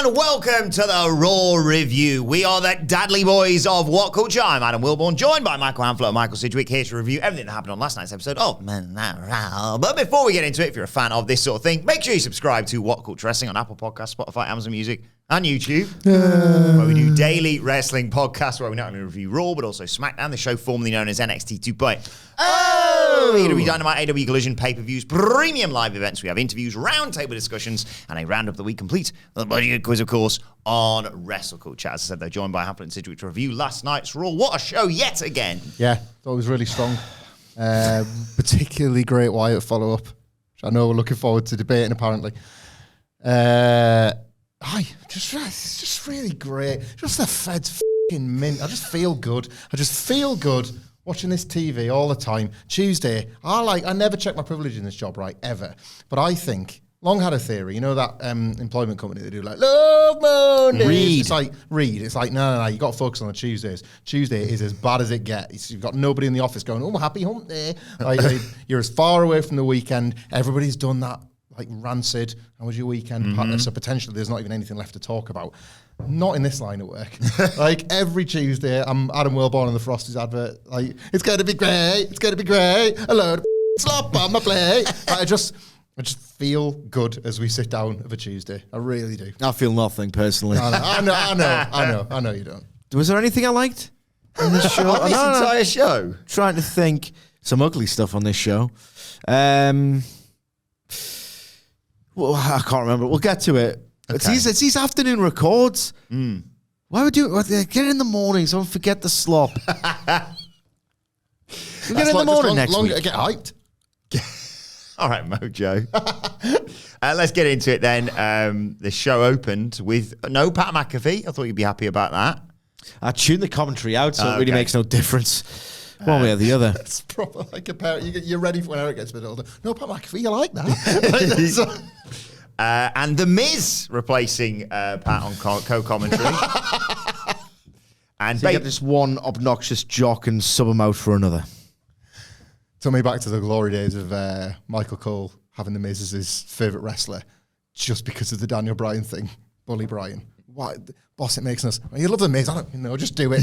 and welcome to the Raw Review. We are the Dadley Boyz of What Culture. I'm Adam Wilborn, joined by Michael Hamflett and Michael Sidgwick, here to review everything that happened on last night's episode of Men That Raw. But before we get into it, if you're a fan of this sort of thing, make sure you subscribe to What Culture Wrestling on Apple Podcasts, Spotify, Amazon Music, and YouTube, where we do daily wrestling podcasts where we not only review Raw, but also SmackDown, the show formerly known as NXT 2.0. WWE Dynamite, AW Collision, pay-per-views, premium live events. We have interviews, roundtable discussions, and a roundup that we complete with a budget quiz, of course, on WrestleCulture. As I said, they're joined by Hamflett and Sidgwick to review last night's Raw. What a show yet again. Yeah, thought it was really strong. Particularly great Wyatt follow-up, which I know we're looking forward to debating, apparently. It's just really great. Just the Fed's f***ing mint. I just feel good. Watching this TV all the time. Tuesday, I never check my privilege in this job, right, ever. But I think, long had a theory, you know that employment company they do like, Love Mondays? Read. It's like, no, you got to focus on the Tuesdays. Tuesday is as bad as it gets. You've got nobody in the office going, oh, happy hump day. You're as far away from the weekend. Everybody's done that, like, rancid. How was your weekend? Partner? So potentially there's not even anything left to talk about. Not in this line of work. Like, every Tuesday, I'm Adam Wilborn in the Frosties advert. Like, it's going to be great. A load of slop on my plate. I just feel good as we sit down of a Tuesday. I really do. I feel nothing, personally. I know you don't. Was there anything I liked on this show? On this entire show? Trying to think. Some ugly stuff on this show. Well, I can't remember. We'll get to it. Okay. It's these afternoon records. Why would you get it in the morning so I don't forget the slop? We'll get it in the morning next week. Get hyped. All right, Mojo. Let's get into it then. The show opened with no Pat McAfee. I thought you'd be happy about that. I tuned the commentary out, so it really makes no difference one way or the other. It's proper like a parent. You're ready for when Eric gets a bit older. No Pat McAfee, you like that? And The Miz replacing Pat on co-commentary. And so you get this one obnoxious jock and sub him out for another. Took me back to the glory days of Michael Cole having The Miz as his favourite wrestler just because of the Daniel Bryan thing. Bully Bryan. Why? Boss, it makes us... You love The Miz, I don't know, just do it.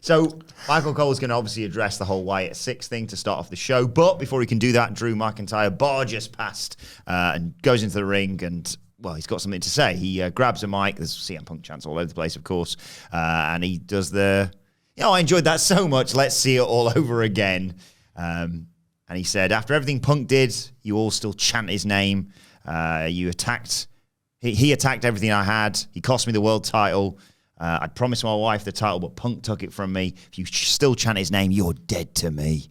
So Michael Cole's going to obviously address the whole Wyatt 6 thing to start off the show. But before he can do that, Drew McIntyre barges past and goes into the ring and, well, he's got something to say. He grabs a mic. There's CM Punk chants all over the place, of course. And he does I enjoyed that so much. Let's see it all over again. And he said, after everything Punk did, you all still chant his name. You attacked. He attacked everything I had. He cost me the world title. I'd promised my wife the title, but Punk took it from me. If you still chant his name, you're dead to me.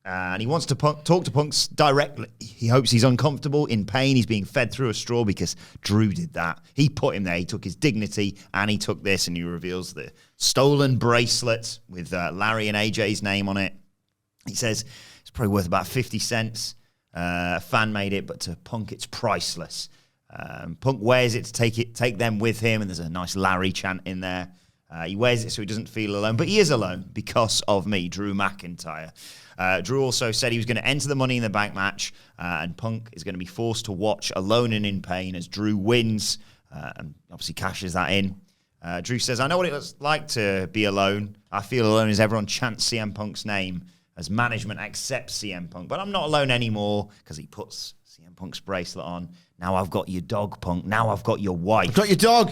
And he wants to talk to Punk directly. He hopes he's uncomfortable, in pain. He's being fed through a straw because Drew did that. He put him there. He took his dignity, and he took this, and he reveals the stolen bracelet with Larry and AJ's name on it. He says it's probably worth about 50 cents. A fan made it, but to Punk, it's priceless. Punk wears it to take them with him, and there's a nice Larry chant in there. He wears it so he doesn't feel alone, but he is alone because of me, Drew McIntyre. Drew also said he was going to enter the Money in the Bank match, and Punk is going to be forced to watch alone and in pain as Drew wins, and obviously cashes that in. Drew says, I know what it's like to be alone. I feel alone as everyone chants CM Punk's name, as management accepts CM Punk, but I'm not alone anymore because he puts CM Punk's bracelet on. Now I've got your dog, Punk. Now I've got your wife. I've got your dog.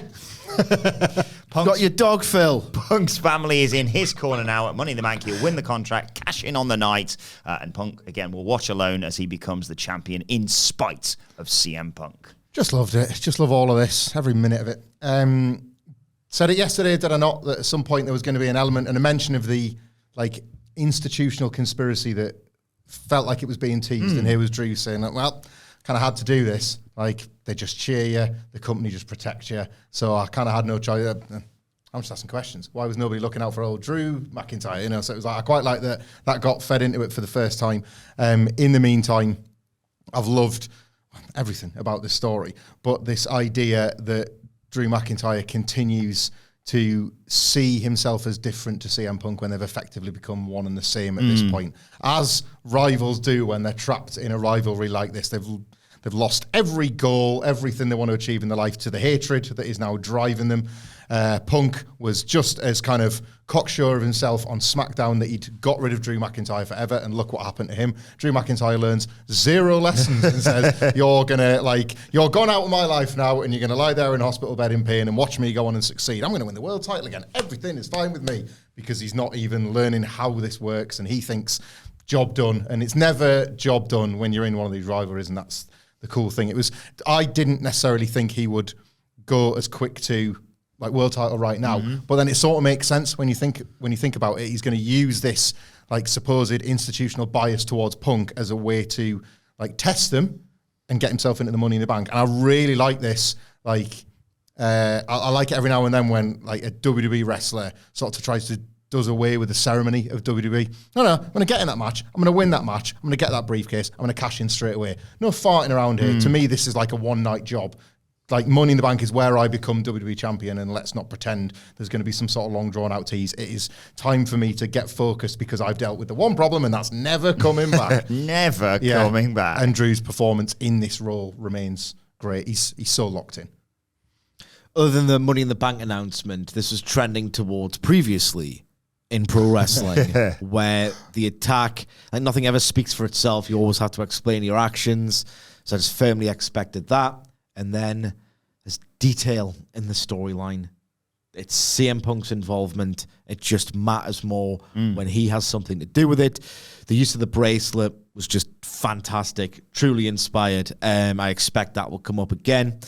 Got your dog, Phil. Punk's family is in his corner now at Money in the Bank. He'll win the contract, cash in on the night, and Punk, again, will watch alone as he becomes the champion in spite of CM Punk. Just loved it. Just love all of this, every minute of it. Said it yesterday, did I not, that at some point there was going to be an element and a mention of the institutional conspiracy that felt like it was being teased, and here was Drew saying, well, kind of had to do this. Like, they just cheer you, the company just protects you. So I kind of had no choice. I'm just asking questions. Why was nobody looking out for old Drew McIntyre? So it was like, I quite like that got fed into it for the first time. In the meantime, I've loved everything about this story, but this idea that Drew McIntyre continues to see himself as different to CM Punk when they've effectively become one and the same at this point, as rivals do when they're trapped in a rivalry like this. They've They've lost every goal, everything they want to achieve in their life to the hatred that is now driving them. Punk was just as kind of cocksure of himself on SmackDown that he'd got rid of Drew McIntyre forever, and look what happened to him. Drew McIntyre learns 0 lessons and says, you're gone out of my life now, and you're going to lie there in a hospital bed in pain and watch me go on and succeed. I'm going to win the world title again. Everything is fine with me, because he's not even learning how this works, and he thinks job done. And it's never job done when you're in one of these rivalries, and that's the cool thing. I didn't necessarily think he would go as quick to like world title right now, but then it sort of makes sense when you think about it. He's going to use this like supposed institutional bias towards Punk as a way to like test them and get himself into the Money in the Bank. And I really like this. Like I like it every now and then when like a WWE wrestler sort of does away with the ceremony of WWE. No, I'm going to get in that match. I'm going to win that match. I'm going to get that briefcase. I'm going to cash in straight away. No farting around here. To me, this is like a one-night job. Like Money in the Bank is where I become WWE champion, and let's not pretend there's going to be some sort of long drawn out tease. It is time for me to get focused, because I've dealt with the one problem, and that's never coming back. Coming back. And Drew's performance in this role remains great. He's so locked in. Other than the Money in the Bank announcement, this was trending towards previously in pro wrestling, where the attack, like nothing ever speaks for itself. You always have to explain your actions. So I just firmly expected that. And then there's detail in the storyline. It's CM Punk's involvement. It just matters more when he has something to do with it. The use of the bracelet was just fantastic, truly inspired. I expect that will come up again.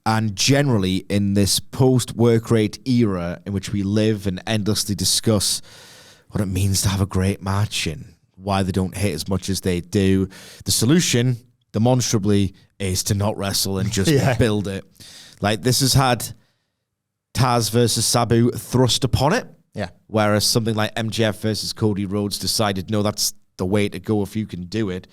And generally, in this post-work rate era in which we live and endlessly discuss what it means to have a great match and why they don't hit as much as they do, the solution, demonstrably, is to not wrestle and just build it. Like, this has had Taz versus Sabu thrust upon it. Yeah. Whereas something like MJF versus Cody Rhodes decided, no, that's the way to go if you can do it.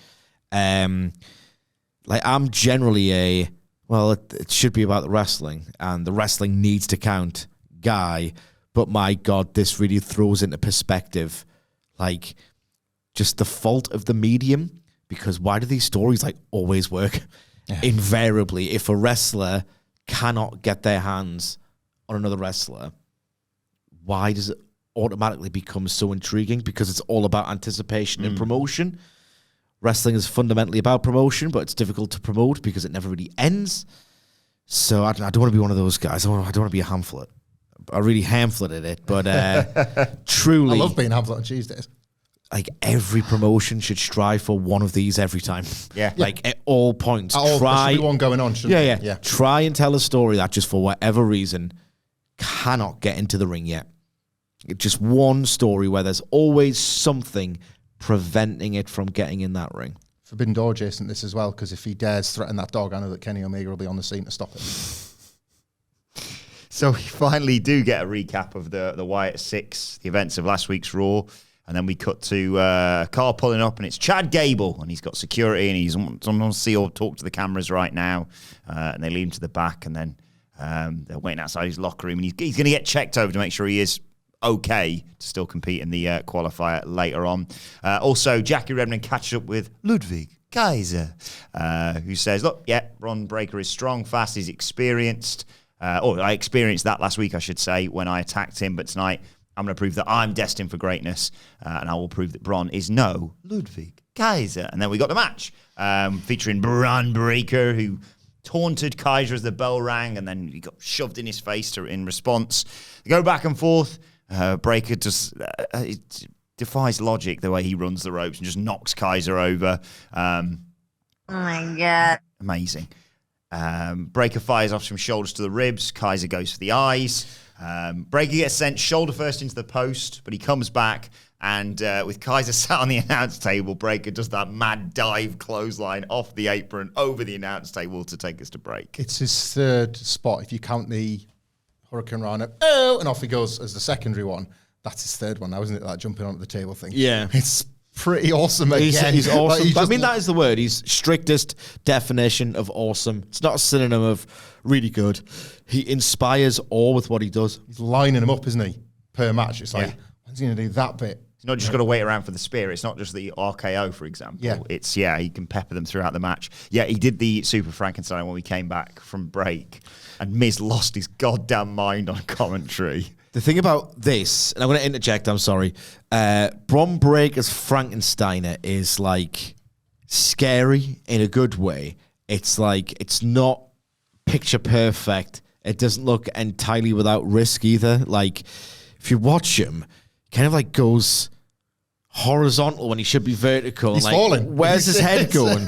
Like, I'm generally it should be about the wrestling, and the wrestling needs to count guy. But my God, this really throws into perspective, like, just the fault of the medium. Because why do these stories like always work? Invariably, if a wrestler cannot get their hands on another wrestler, why does it automatically become so intriguing? Because it's all about anticipation and promotion. Wrestling is fundamentally about promotion, but it's difficult to promote because it never really ends. So I don't want to be one of those guys. I don't want to be a Hamlet. I really Hamleted it, but truly, I love being Hamlet on Tuesdays. Like, every promotion should strive for one of these every time. Yeah. Like, at all points. There should be one going on, shouldn't there? Yeah. Try and tell a story that just for whatever reason cannot get into the ring yet. Just one story where there's always something preventing it from getting in that ring. Forbidden Door, Jason, this as well, because if he dares threaten that dog, I know that Kenny Omega will be on the scene to stop it. So we finally do get a recap of the Wyatt 6, the events of last week's Raw. And then we cut to a car pulling up, and it's Chad Gable, and he's got security, and he's on to see or talk to the cameras right now. And they lead him to the back, and then they're waiting outside his locker room, and he's going to get checked over to make sure he is okay to still compete in the qualifier later on. Also, Jackie Redmond catches up with Ludwig Kaiser, who says, look, Bron Breakker is strong, fast, he's experienced. I experienced that last week, I should say, when I attacked him, but tonight I'm going to prove that I'm destined for greatness, and I will prove that Bron is no Ludwig Kaiser. And then we got the match featuring Bron Breakker, who taunted Kaiser as the bell rang, and then he got shoved in his face in response. They go back and forth. Breakker just it defies logic the way he runs the ropes and just knocks Kaiser over. Oh my God. Amazing. Breakker fires off some shoulders to the ribs. Kaiser goes for the eyes. Breakker gets sent shoulder first into the post, but he comes back, and with Kaiser sat on the announce table, Breakker does that mad dive clothesline off the apron over the announce table to take us to break. It's his third spot. If you count the Hurricane Rana, and off he goes as the secondary one. That's his third one now, isn't it? That jumping onto the table thing. Yeah. It's pretty awesome again. He's awesome. Like, I mean, that is the word. He's strictest definition of awesome. It's not a synonym of really good. He inspires awe with what he does. He's lining them up, isn't he? Per match. It's like, when's he going to do that bit? He's not just got to wait around for the spear. It's not just the RKO, for example. Yeah. It's, he can pepper them throughout the match. Yeah, he did the Super Frankenstein when we came back from break, and Miz lost his goddamn mind on commentary. The thing about this, and I'm going to interject, I'm sorry, Bron Breakker's Frankensteiner is like scary in a good way. It's like, it's not picture perfect. It doesn't look entirely without risk either. Like, if you watch him, he kind of like goes horizontal when he should be vertical. He's like, falling. Where's his head going?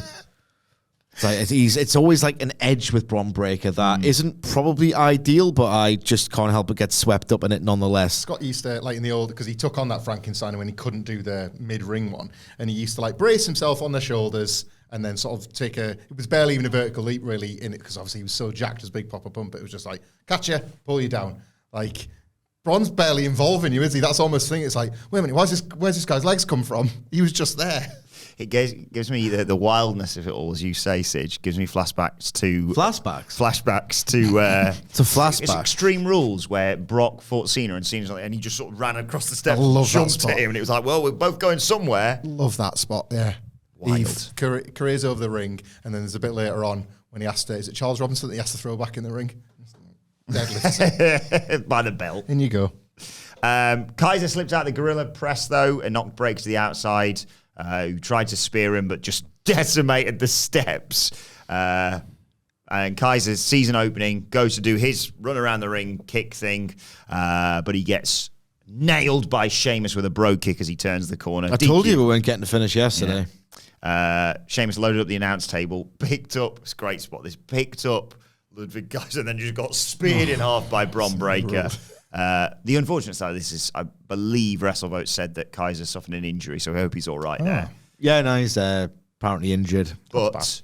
It's always like an edge with Bron Breakker that isn't probably ideal, but I just can't help but get swept up in it nonetheless. Scott used to, like in the old, because he took on that Frankenstein when he couldn't do the mid-ring one, and he used to like brace himself on the shoulders and then sort of take it was barely even a vertical leap really in it, because obviously he was so jacked as Big Papa Pump, it was just like, catch you, pull you down. Like, Bron's barely involving you, is he? That's almost the thing. It's like, wait a minute, where's this guy's legs come from? He was just there. It gives me the wildness of it all, as you say, Sige. Gives me flashbacks to... Flashbacks to... It's a flashback. It's Extreme Rules, where Brock fought Cena, and Cena's like, and he just sort of ran across the steps I love and that jumped spot. at him, and it was like, well, we're both going somewhere. Love that spot, yeah. Wild. Careers over the ring, and then there's a bit later on when he asked, is it Charles Robinson that he has to throw back in the ring? Deadlift. By the belt. In you go. Kaiser slips out the gorilla press, though, and knocked Break to the outside, who tried to spear him, but just decimated the steps. And Kaiser's season opening goes to do his run around the ring kick thing, but he gets nailed by Sheamus with a bro kick as he turns the corner. I told you we weren't getting to finish yesterday. Sheamus loaded up the announce table, picked up, it's a great spot, picked up Ludwig Kaiser, and then just got speared in half by Bron Breakker. The unfortunate side of this is, I believe WrestleVote said that Kaiser suffered an injury, so I hope he's all right there. Yeah, no, he's apparently injured. But,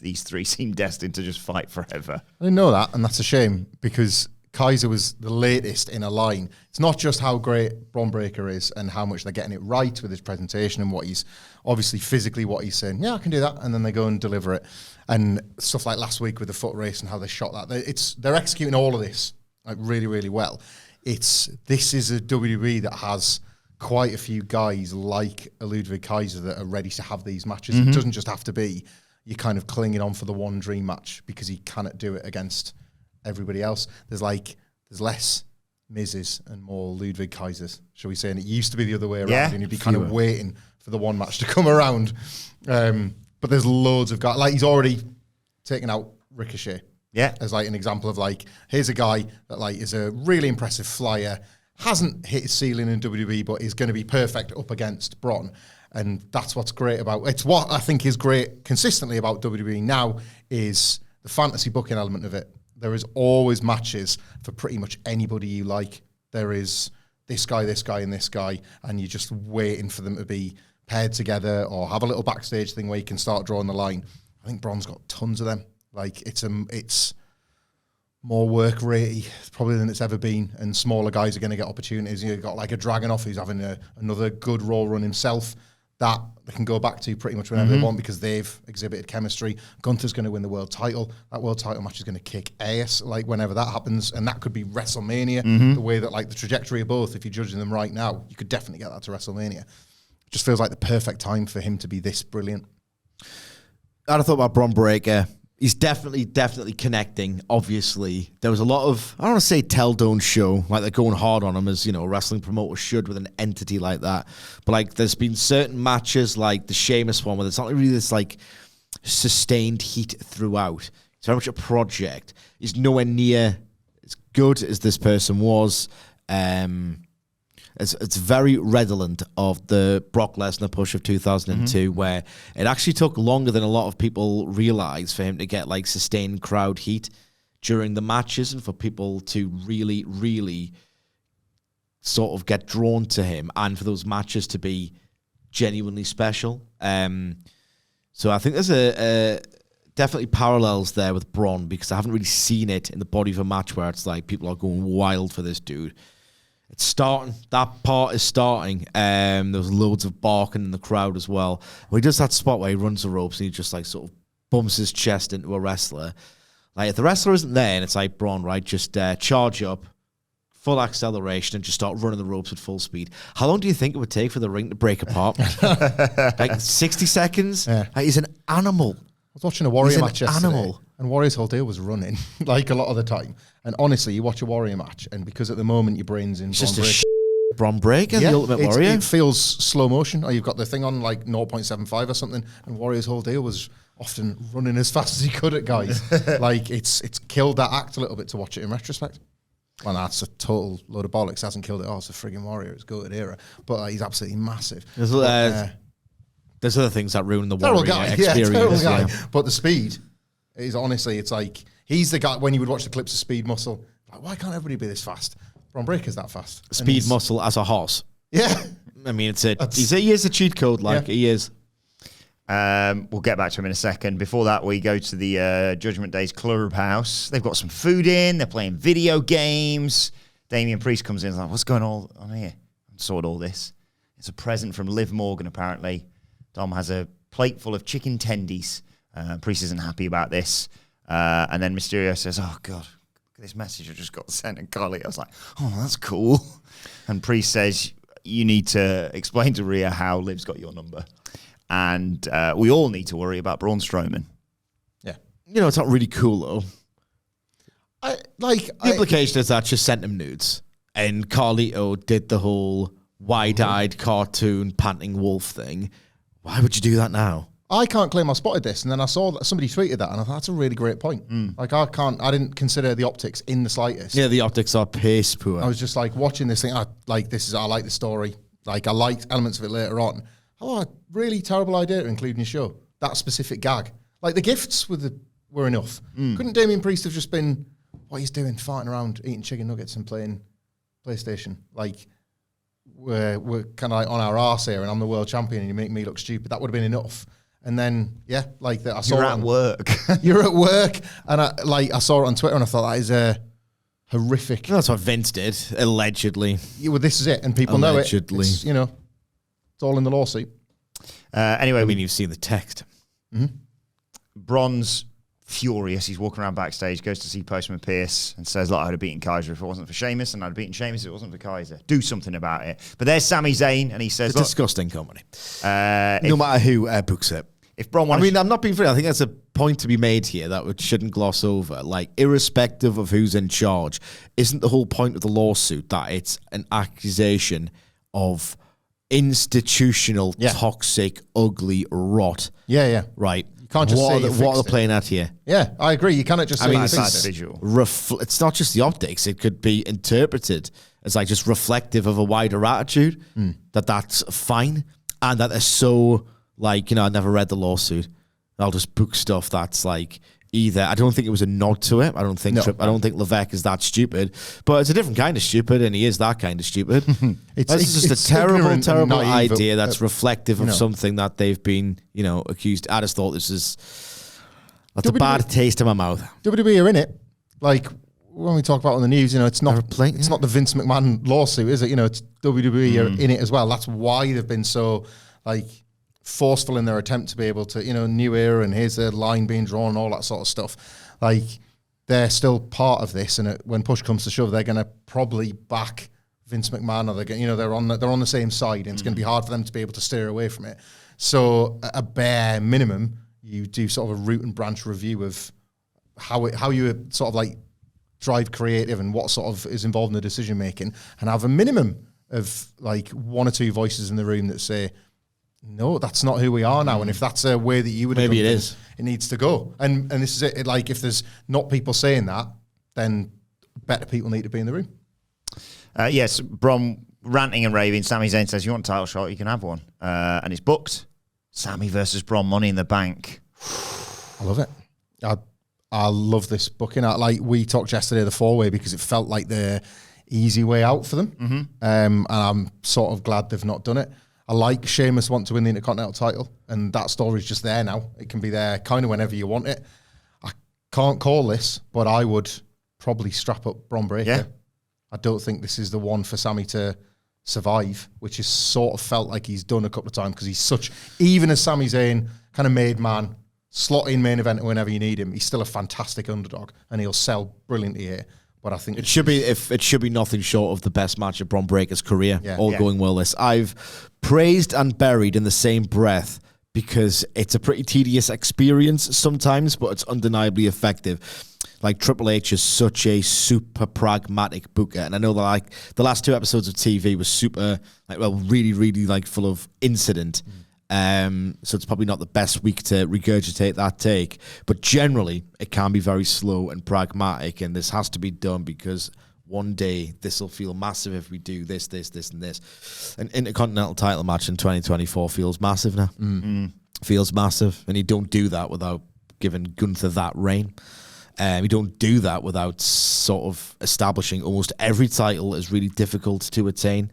these three seem destined to just fight forever. I didn't know that, and that's a shame, because Kaiser was the latest in a line. It's not just how great Bron Breakker is and how much they're getting it right with his presentation and what he's, obviously physically what he's saying, yeah, I can do that, and then they go and deliver it. And stuff like last week with the foot race and how they shot that. They're executing all of this like really, really well. This is a WWE that has quite a few guys like a Ludwig Kaiser that are ready to have these matches. It doesn't just have to be you kind of clinging on for the one dream match because he cannot do it against everybody else. There's less Miz's and more Ludwig Kaisers, shall we say? And it used to be the other way around, and you'd be kind of waiting for the one match to come around. But there's loads of guys. Like, he's already taken out Ricochet. Yeah. As like an example of like, here's a guy that like is a really impressive flyer, hasn't hit his ceiling in WWE, but is going to be perfect up against Bron. And that's what's great about, it's what I think is great consistently about WWE now is the fantasy booking element of it. There is always matches for pretty much anybody you like. There is this guy, and this guy, and you're just waiting for them to be paired together or have a little backstage thing where you can start drawing the line. I think Bron's got tons of them. Like, it's more work ratey probably than it's ever been, and smaller guys are going to get opportunities. You've got like a Dragunov who's having another good Raw run himself that they can go back to pretty much whenever they want because they've exhibited chemistry. Gunther's going to win the world title. That world title match is going to kick ass like whenever that happens, and that could be WrestleMania. The way that like the trajectory of both, if you're judging them right now, you could definitely get that to WrestleMania. It just feels like the perfect time for him to be this brilliant. I thought about Bron Breakker. He's definitely connecting, obviously. There was a lot of, I don't want to say tell, don't show, like they're going hard on him as, a wrestling promoter should with an entity like that. But like there's been certain matches like the Sheamus one where there's not really this like sustained heat throughout. It's very much a project. He's nowhere near as good as this person was. It's very redolent of the Brock Lesnar push of 2002, where it actually took longer than a lot of people realize for him to get like sustained crowd heat during the matches and for people to really, really sort of get drawn to him and for those matches to be genuinely special. So I think there's a definitely parallels there with Bron because I haven't really seen it in the body of a match where it's like people are going wild for this dude. It's starting. That part is starting. There was loads of barking in the crowd as well. Well, he does that spot where he runs the ropes and he just like sort of bumps his chest into a wrestler. Like if the wrestler isn't there and it's like Bron, right, just charge up, full acceleration and just start running the ropes at full speed. How long do you think it would take for the ring to break apart? Like 60 seconds? Yeah. Like, he's an animal. I was watching a Warrior He's an match yesterday, animal. and Warrior's whole deal was running, like a lot of the time. And honestly, you watch a Warrior match, and because at the moment your brain's in It's Bron just a Breakker, Bron Breakker, the Ultimate Warrior. it feels slow motion, or you've got the thing on like 0.75 or something, and Warrior's whole deal was often running as fast as he could at guys. Like, it's killed that act a little bit to watch it in retrospect. Well, that's a total load of bollocks. Hasn't killed it. Oh, it's a frigging Warrior. It's goated era. But he's absolutely massive. There's other things that ruin the Terrible Warrior guy. experience. Yeah, terrible guy. Yeah. But the speed is honestly, it's like, he's the guy, when you would watch the clips of Speed Muscle, like, why can't everybody be this fast? Bron Breakker's that fast. And Speed Muscle as a horse. Yeah. I mean, he is a cheat code, like, Yeah. he is. We'll get back to him in a second. Before that, we go to the Judgment Day's clubhouse. They've got some food in. They're playing video games. Damian Priest comes in and is like, what's going on here? I sorted all this. It's a present from Liv Morgan, apparently. Dom has a plate full of chicken tendies. Priest isn't happy about this. And then Mysterio says, oh, God, look at this message I just got sent. And Carly, I was like, oh, that's cool. And Priest says, you need to explain to Rhea how Liv's got your number. And we all need to worry about Braun Strowman. Yeah. You know, it's not really cool, though. The implication is that she sent him nudes. And Carlito did the whole wide-eyed cartoon panting wolf thing. Why would you do that now? I can't claim I spotted this, and then I saw that somebody tweeted that, and I thought that's a really great point. Like, I didn't consider the optics in the slightest. Yeah, the optics are piss poor. I was just like watching this thing. I like the story. Like, I liked elements of it later on. Oh, a really terrible idea to include in your show. That specific gag. Like, the gifts were enough. Couldn't Damian Priest have just been what he's doing, farting around, eating chicken nuggets and playing PlayStation? Like, we're kind of like on our arse here, and I'm the world champion, and you make me look stupid. That would have been enough. And then, yeah, like that. I saw You're it at work. You're at work, and I saw it on Twitter, and I thought that is a horrific. That's what Vince did, allegedly. Well, this is it, and people know it. Allegedly. It's, you know, it's all in the lawsuit. Anyway, I mean, you've seen the text. Bron's furious. He's walking around backstage, goes to see Postman Pierce and says, look, I'd have beaten Kaiser if it wasn't for Sheamus, and I'd have beaten Sheamus if it wasn't for Kaiser. Do something about it. But there's Sami Zayn, and he says, It's a disgusting company. if No matter who books it. Bron I mean, I'm not being funny. I think that's a point to be made here that we shouldn't gloss over. Like, irrespective of who's in charge, isn't the whole point of the lawsuit that it's an accusation of institutional, toxic, ugly rot? Yeah. Right. You can't just say what are they playing at here? Yeah, I agree. You cannot just say mean, you it's fixed that it. visual. It's not just the optics. It could be interpreted as like just reflective of a wider attitude that's fine, and that they're so like, you know, I never read the lawsuit. I'll just book stuff that's like either. I don't think it was a nod to it. I don't think Levesque is that stupid, but it's a different kind of stupid, and he is that kind of stupid. This is just a terrible idea that's reflective of something that they've been, you know, accused. I just thought that's a bad taste in my mouth. WWE are in it. Like, when we talk about it on the news, you know, it's not the Vince McMahon lawsuit, is it? You know, it's WWE are in it as well. That's why they've been so like forceful in their attempt to be able to, you know, new era, and here's the line being drawn and all that sort of stuff. Like, they're still part of this, and when push comes to shove, they're going to probably back Vince McMahon, or they're on the same side, and it's going to be hard for them to be able to steer away from it. So, at a bare minimum, you do sort of a root and branch review of how you sort of like drive creative and what sort of is involved in the decision making, and have a minimum of like one or two voices in the room that say, no, that's not who we are now. And if that's a way that you would maybe it is, it needs to go. And this is it. Like, if there's not people saying that, then better people need to be in the room. Yes, Bron ranting and raving. Sami Zayn says, you want a title shot? You can have one. And it's booked. Sami versus Bron, Money in the Bank. I love it. I love this booking. Like, we talked yesterday, the four-way, because it felt like the easy way out for them. And I'm sort of glad they've not done it. I like Sheamus want to win the Intercontinental title, and that story's just there now. It can be there kind of whenever you want it. I can't call this, but I would probably strap up Bron Breakker. Yeah. I don't think this is the one for Sami to survive, which is sort of felt like he's done a couple of times, because he's such, even as Sami Zayn, kind of made man, slot in main event whenever you need him, he's still a fantastic underdog, and he'll sell brilliantly here. But I think it should be nothing short of the best match of Bron Breakker's career. Going well. This I've praised and buried in the same breath because it's a pretty tedious experience sometimes, but it's undeniably effective. Like Triple H is such a super pragmatic booker, and I know that like the last 2 episodes of TV was super really, really like full of incident. So it's probably not the best week to regurgitate that take, but generally it can be very slow and pragmatic, and this has to be done because one day this will feel massive if we do this, and this. An Intercontinental title match in 2024 feels massive now. Feels massive, and you don't do that without giving Gunther that reign. You don't do that without sort of establishing almost every title is really difficult to attain.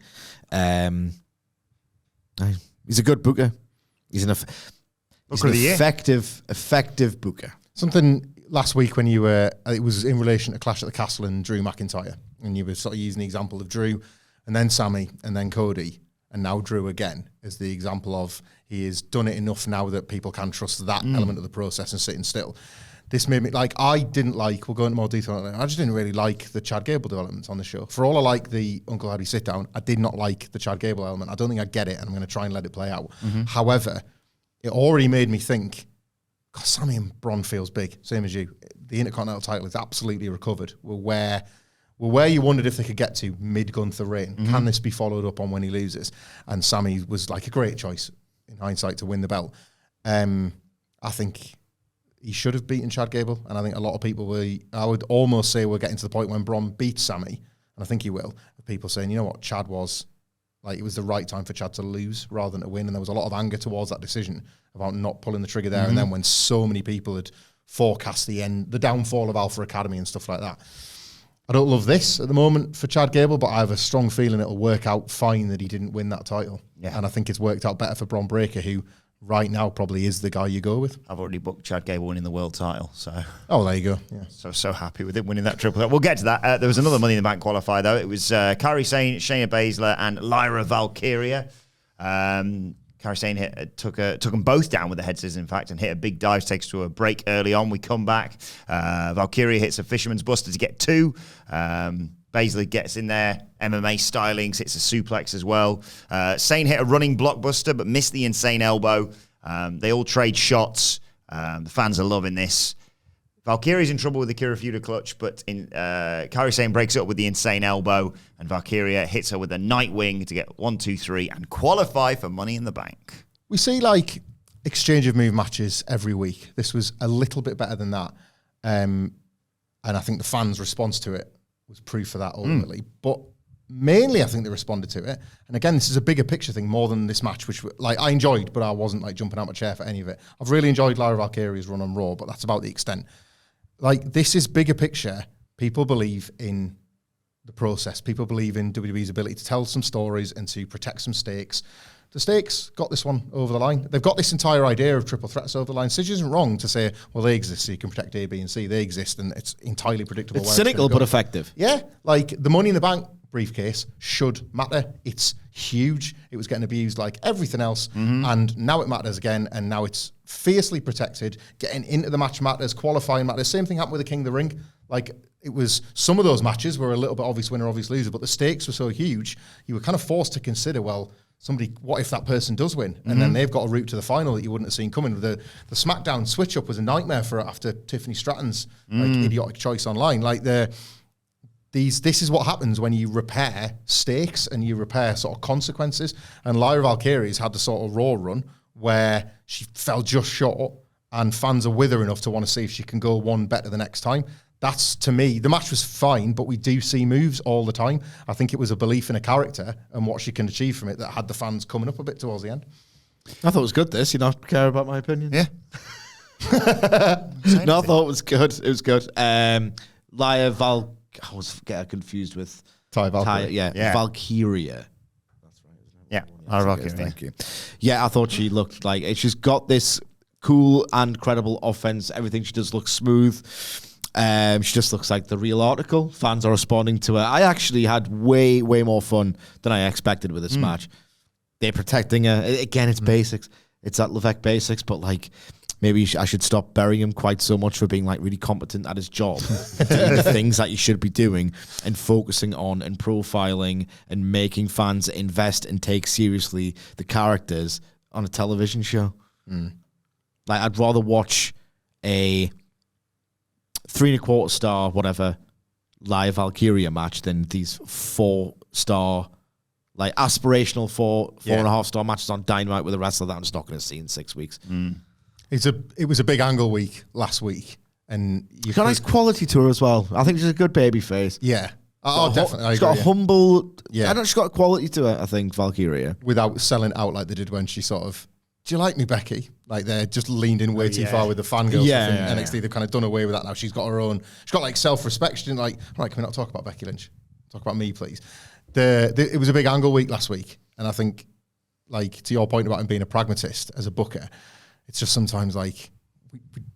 He's a good booker. He's an effective booker. Something last week when you were, it was in relation to Clash at the Castle and Drew McIntyre, and you were sort of using the example of Drew and then Sammy and then Cody and now Drew again as the example of he has done it enough now that people can trust that element of the process and sitting still. This made me, like, I didn't like, we'll go into more detail on it, I just didn't really like the Chad Gable developments on the show. For all I like the Uncle Howdy sit down, I did not like the Chad Gable element. I don't think I get it, and I'm going to try and let it play out. However, it already made me think, God, Sammy and Bron feels big, same as you. The Intercontinental title is absolutely recovered. We're where you wondered if they could get to mid-Gunther reign. Can this be followed up on when he loses? And Sammy was like a great choice in hindsight to win the belt. I think he should have beaten Chad Gable, and I think a lot of people I would almost say we're getting to the point when Bron beats Sammy, and I think he will. People saying, you know what, Chad was, like, it was the right time for Chad to lose rather than to win, and there was a lot of anger towards that decision about not pulling the trigger there, and then when so many people had forecast the downfall of Alpha Academy and stuff like that. I don't love this at the moment for Chad Gable, but I have a strong feeling it'll work out fine that he didn't win that title. Yeah. And I think it's worked out better for Bron Breakker, who right now probably is the guy you go with. I've already booked Chad Gable winning the world title, so there you go. Yeah, so happy with him winning that triple threat. We'll get to that. There was another Money in the Bank qualifier though. It was Kairi Sane, Shayna Baszler, and Lyra Valkyria. Kairi Sane took them both down with the head scissors, in fact, and hit a big dive, takes to a break early on. We come back. Valkyria hits a fisherman's buster to get 2. Baszler gets in there, MMA stylings, hits a suplex as well. Sane hit a running blockbuster, but missed the insane elbow. They all trade shots. The fans are loving this. Valkyria's in trouble with the Kirifuda clutch, but Kairi Sane breaks it up with the insane elbow, and Valkyria hits her with a Nightwing to get 1, 2, 3 and qualify for Money in the Bank. We see like exchange of move matches every week. This was a little bit better than that, and I think the fans' response to it was proof of that ultimately. But mainly, I think they responded to it. And again, this is a bigger picture thing more than this match, which like I enjoyed, but I wasn't like jumping out my chair for any of it. I've really enjoyed Lyra Valkyria's run on Raw, but that's about the extent. Like, this is bigger picture. People believe in the process. People believe in WWE's ability to tell some stories and to protect some stakes. The stakes got this one over the line. They've got this entire idea of triple threats over the line. Stitch isn't wrong to say, well, they exist so you can protect A, B, and C. They exist, and it's entirely predictable. It's cynical but effective. Yeah, like the Money in the Bank briefcase should matter. It's huge. It was getting abused like everything else, and now it matters again, and now it's fiercely protected. Getting into the match matters, qualifying matters. Same thing happened with the King of the Ring. Like, it was, some of those matches were a little bit obvious winner, obvious loser, but the stakes were so huge, you were kind of forced to consider, well, what if that person does win? And then they've got a route to the final that you wouldn't have seen coming. The SmackDown switch-up was a nightmare for after Tiffany Stratton's like idiotic choice online. Like, this is what happens when you repair stakes and you repair sort of consequences. And Lyra Valkyria's had the sort of Raw run where she fell just short, and fans are with her enough to want to see if she can go one better the next time. That's, to me, the match was fine, but we do see moves all the time. I think it was a belief in a character and what she can achieve from it that had the fans coming up a bit towards the end. I thought it was good, this. You don't care about my opinion? Yeah. No, I thought it was good. It was good. Lyra Val... I was getting confused with... Valkyria. Valkyria. That's right, isn't it? Yeah, Lyra Valkyria. Thank you. Yeah, I thought she looked like... She's got this cool and credible offense. Everything she does looks smooth. She just looks like the real article. Fans are responding to her. I actually had way more fun than I expected with this match. They're protecting her. Again, it's basics. It's that Levesque basics, but like maybe I should stop burying him quite so much for being like really competent at his job, doing the things that you should be doing, and focusing on and profiling and making fans invest and take seriously the characters on a television show. Like, I'd rather watch a 3.25 star, whatever, Lyra Valkyria match than these 4-star, like aspirational 4.5 star matches on Dynamite with a wrestler that I'm just not going to see in 6 weeks. It was a big angle week last week, and She's got a nice quality to her as well. I think she's a good baby face. Yeah. Oh, definitely. She's got a humble. Yeah. I don't. She's got a quality to her. I think Valkyria, without selling out like they did when she sort of, do you like me, Becky? Like, they're just leaned in way too far with the fangirls. Yeah, NXT, they've kind of done away with that now. She's got her own. She's got like self-respect. She didn't like, all right, can we not talk about Becky Lynch? Talk about me, please. It was a big angle week last week, and I think, like, to your point about him being a pragmatist as a booker, it's just sometimes like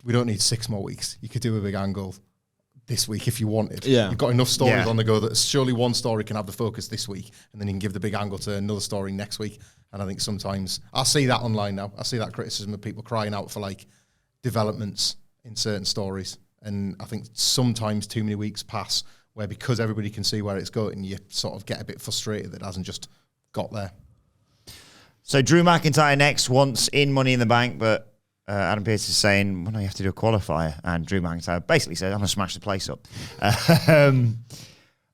we don't need 6 more weeks. You could do a big angle this week if you wanted. Yeah. You've got enough stories on the go that surely one story can have the focus this week, and then you can give the big angle to another story next week. And I think sometimes I see that online now. I see that criticism of people crying out for like developments in certain stories. And I think sometimes too many weeks pass where, because everybody can see where it's going, you sort of get a bit frustrated that it hasn't just got there. So Drew McIntyre next, wants in Money in the Bank, but Adam Pearce is saying, well, no, you have to do a qualifier. And Drew McIntyre basically said, I'm going to smash the place up.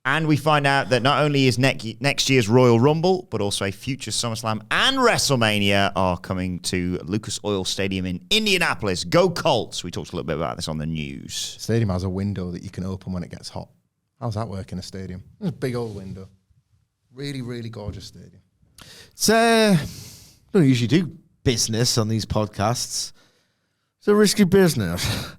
And we find out that not only is next year's Royal Rumble, but also a future SummerSlam and WrestleMania are coming to Lucas Oil Stadium in Indianapolis. Go Colts. We talked a little bit about this on the news. Stadium has a window that you can open when it gets hot. How's that work in a stadium? It's a big old window. Really, really gorgeous stadium. it's we don't usually do business on these podcasts. It's a risky business.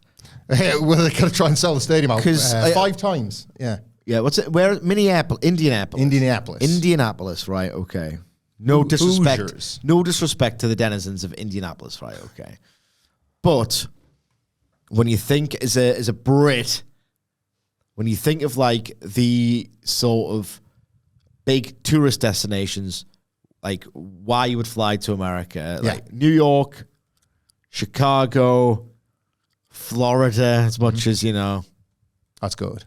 Well, they're going to try and sell the stadium out 5 times. Yeah. Yeah, what's it? Where? Indianapolis. Indianapolis, right? Okay. No disrespect. Hoosiers. No disrespect to the denizens of Indianapolis, right? Okay. But when you think as a Brit, when you think of like the sort of big tourist destinations, like why you would fly to America, like New York, Chicago, Florida, as much as you know. That's good.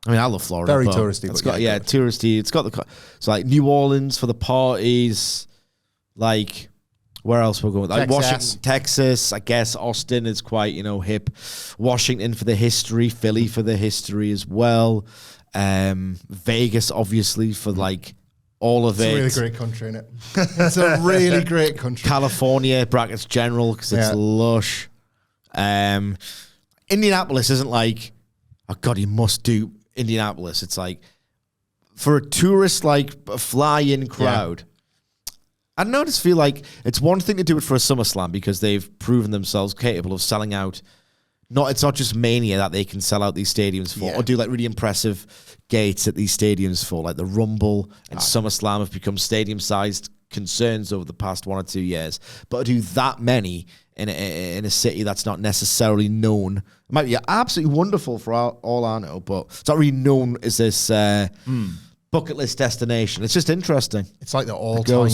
I mean, I love Florida. Very touristy. It's got touristy. It's got so like New Orleans for the parties. Like, where else we're going? Like Washington, Texas. I guess Austin is quite hip. Washington for the history. Philly for the history as well. Vegas, obviously, for like all of it. It's a really great country, isn't it? It's a really great country. California, brackets general, because it's lush. Indianapolis isn't like, oh God, you must do Indianapolis. It's like, for a tourist, like, a fly-in crowd, I don't know, I just feel like it's one thing to do it for a SummerSlam because they've proven themselves capable of selling out. It's not just Mania that they can sell out these stadiums for, or do like really impressive gates at these stadiums for. Like the Rumble and SummerSlam have become stadium-sized concerns over the past 1 or 2 years. But to do that many in a city that's not necessarily known, it might be absolutely wonderful for all I know, but it's not really known as this bucket list destination. It's just interesting. It's like the all-time,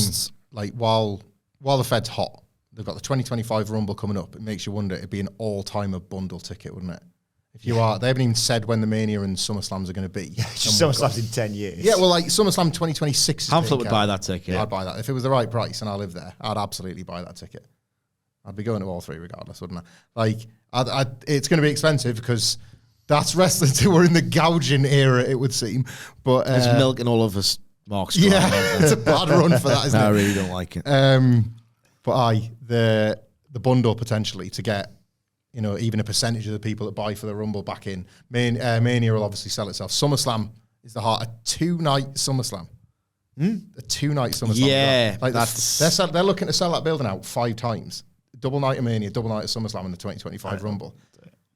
like while the Fed's hot, they've got the 2025 Rumble coming up. It makes you wonder, it'd be an all-timer bundle ticket, wouldn't it? If you are, they haven't even said when the Mania and SummerSlams are going to be. SummerSlam's in 10 years. Yeah, well, like SummerSlam 2026. Hamlet would buy that ticket. I'd buy that. If it was the right price and I live there, I'd absolutely buy that ticket. I'd be going to all 3 regardless, wouldn't I? Like, it's going to be expensive because that's wrestlers who were in the gouging era, it would seem. But there's milk in all of us, Mark. Yeah, it's a bad run for that, isn't it? I really don't like it. But the bundle potentially to get, even a percentage of the people that buy for the Rumble back in. Mania will obviously sell itself. SummerSlam is the heart. A 2-night SummerSlam. A 2-night SummerSlam. Yeah. Like they're looking to sell that building out 5 times. Double night of Mania, double night of SummerSlam in the 2025 Rumble.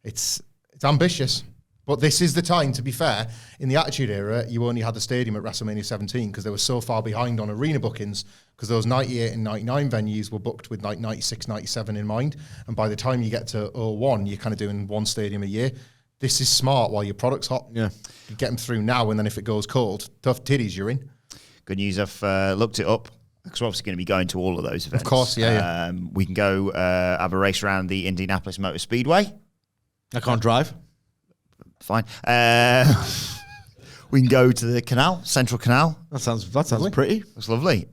It's ambitious. But this is the time, to be fair. In the Attitude Era, you only had the stadium at WrestleMania 17 because they were so far behind on arena bookings because those 98 and 99 venues were booked with like 96, 97 in mind. And by the time you get to 01, you're kind of doing 1 stadium a year. This is smart while your product's hot. Yeah. You get them through now, and then if it goes cold, tough titties, you're in. Good news, I've looked it up. because we're obviously going to be going to all of those events. Of course, yeah. We can go have a race around the Indianapolis Motor Speedway. I can't drive. Fine. We can go to the canal, Central Canal. That sounds pretty. That's lovely.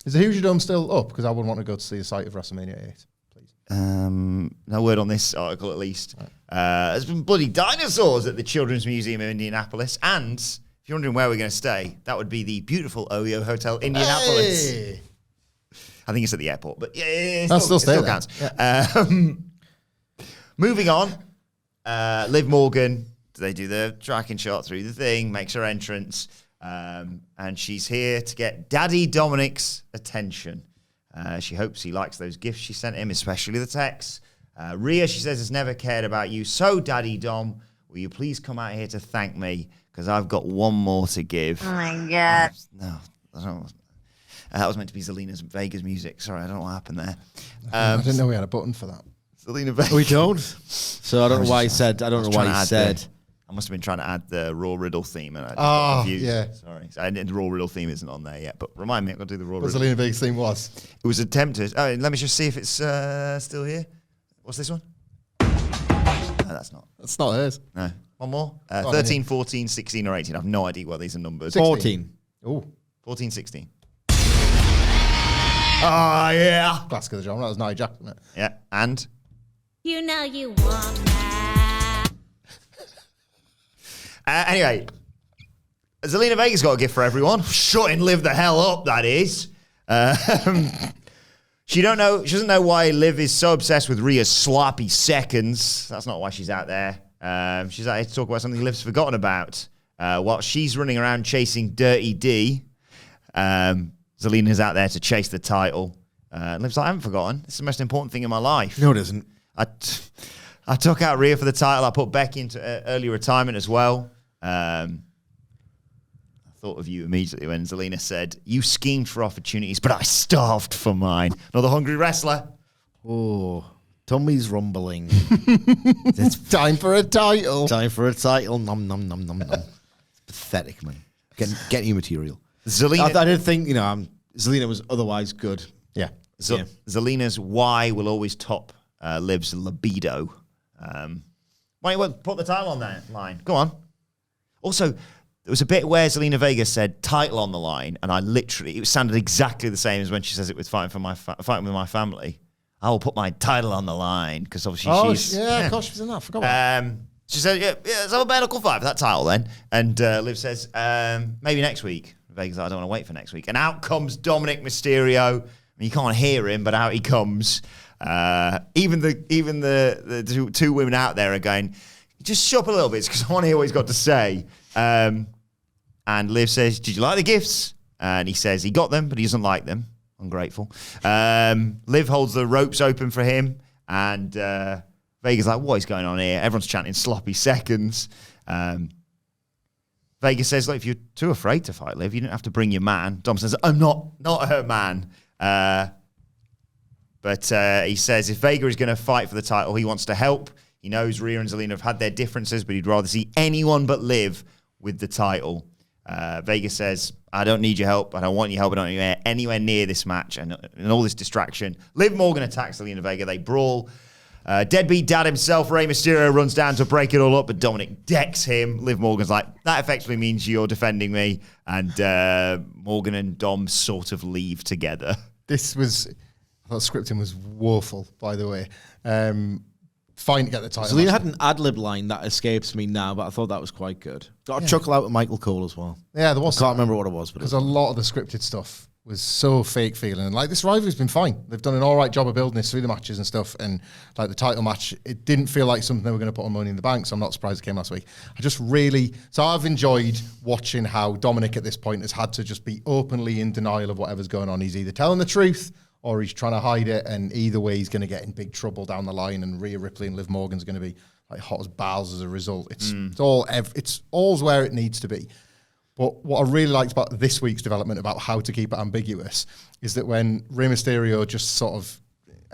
Is the Hoosier Dome still up? Because I wouldn't want to go to see the site of WrestleMania 8, please. No word on this article, at least. Right. There's been bloody dinosaurs at the Children's Museum of Indianapolis. And if you're wondering where we're going to stay, that would be the beautiful OYO Hotel, Indianapolis. Hey. I think it's at the airport, but yeah, I'll still stay still there. counts. Yeah. Moving on, Liv Morgan, they do the tracking shot through the thing, makes her entrance, and she's here to get Daddy Dominik's attention. She hopes he likes those gifts she sent him, especially the texts. Rhea, she says, has never cared about you. So, Daddy Dom, will you please come out here to thank me? Because I've got one more to give. Oh my God. No, I don't. That was meant to be Zelina's Vega's music. Sorry, I don't know what happened there. I didn't know we had a button for that. Zelina Vega. We don't. So I don't know why he said. I don't know why he said. I must have been trying to add the Raw Riddle theme, and I Oh, confused. yeah. Sorry, so the Raw Riddle theme isn't on there yet. But remind me, I've got to do the Raw What Riddle. Zelina Vega's theme was? It was attempted. Oh, let me just see if it's still here. What's this one? No, that's not. That's not hers. No. One more. 13, 14, 16, or 18. I have no idea what these are numbers. 14. Oh, 14, 16. Oh, yeah. classic of the genre. That was Nia Jax, wasn't it? Yeah, and? You know you want that. Anyway, Zelina Vega's got a gift for everyone. Shutting Liv the hell up, that is. She doesn't know why Liv is so obsessed with Rhea's sloppy seconds. That's not why she's out there. She's out here to talk about something Liv's forgotten about. While she's running around chasing Dirty D, Zelina's out there to chase the title. Liv's like, I haven't forgotten. It's the most important thing in my life. No, it isn't. I took out Rhea for the title. I put Becky into early retirement as well. I thought of you immediately when Zelina said, you schemed for opportunities, but I starved for mine. Another hungry wrestler. Oh, tummy's rumbling. It's time for a title. Time for a title. Nom, nom, nom, nom, nom. It's pathetic, man. Get new material. Zelina, I didn't think, Zelina was otherwise good. Yeah. Zelina's why will always top Liv's libido. Why don't you put the title on that line? Go on. Also, there was a bit where Zelina Vega said title on the line, and it sounded exactly the same as when she says it with fighting with my family. I will put my title on the line, because obviously she's... of course, she was in that. I forgot about that. She said, yeah, let's have a bare knuckle fight for that title then. And Liv says, maybe next week. Vega's like, I don't want to wait for next week. And out comes Dominik Mysterio. I mean, you can't hear him, but out he comes. Even the two women out there are going, just shut up a little bit, because I want to hear what he's got to say. And Liv says, did you like the gifts? And he says he got them, but he doesn't like them. Ungrateful. Liv holds the ropes open for him, and Vega's like, what is going on here? Everyone's chanting sloppy seconds. Vega says, look, if you're too afraid to fight Liv, you don't have to bring your man. Dom says, I'm not her man. But he says if Vega is going to fight for the title, he wants to help. He knows Rhea and Zelina have had their differences, but he'd rather see anyone but Liv with the title. Vega says, I don't need your help. I don't want your help. I don't want you anywhere near this match and all this distraction. Liv Morgan attacks Zelina Vega. They brawl. Deadbeat dad himself, Rey Mysterio, runs down to break it all up, but Dominik decks him. Liv Morgan's like, that effectively means you're defending me. And Morgan and Dom sort of leave together. I thought scripting was woeful, by the way. Fine to get the title. Zelina had an ad-lib line that escapes me now, but I thought that was quite good. Got a chuckle out with Michael Cole as well. Yeah, there was. I can't remember what it was, but because a lot of the scripted stuff was so fake feeling. And like, this rivalry's been fine. They've done an all right job of building this through the matches and stuff. And like the title match, it didn't feel like something they were going to put on Money in the Bank. So I'm not surprised it came last week. So I've enjoyed watching how Dominik at this point has had to just be openly in denial of whatever's going on. He's either telling the truth or he's trying to hide it. And either way, he's going to get in big trouble down the line. And Rhea Ripley and Liv Morgan's going to be like hot as balls as a result. It's all's where it needs to be. But what I really liked about this week's development about how to keep it ambiguous is that when Rey Mysterio just sort of,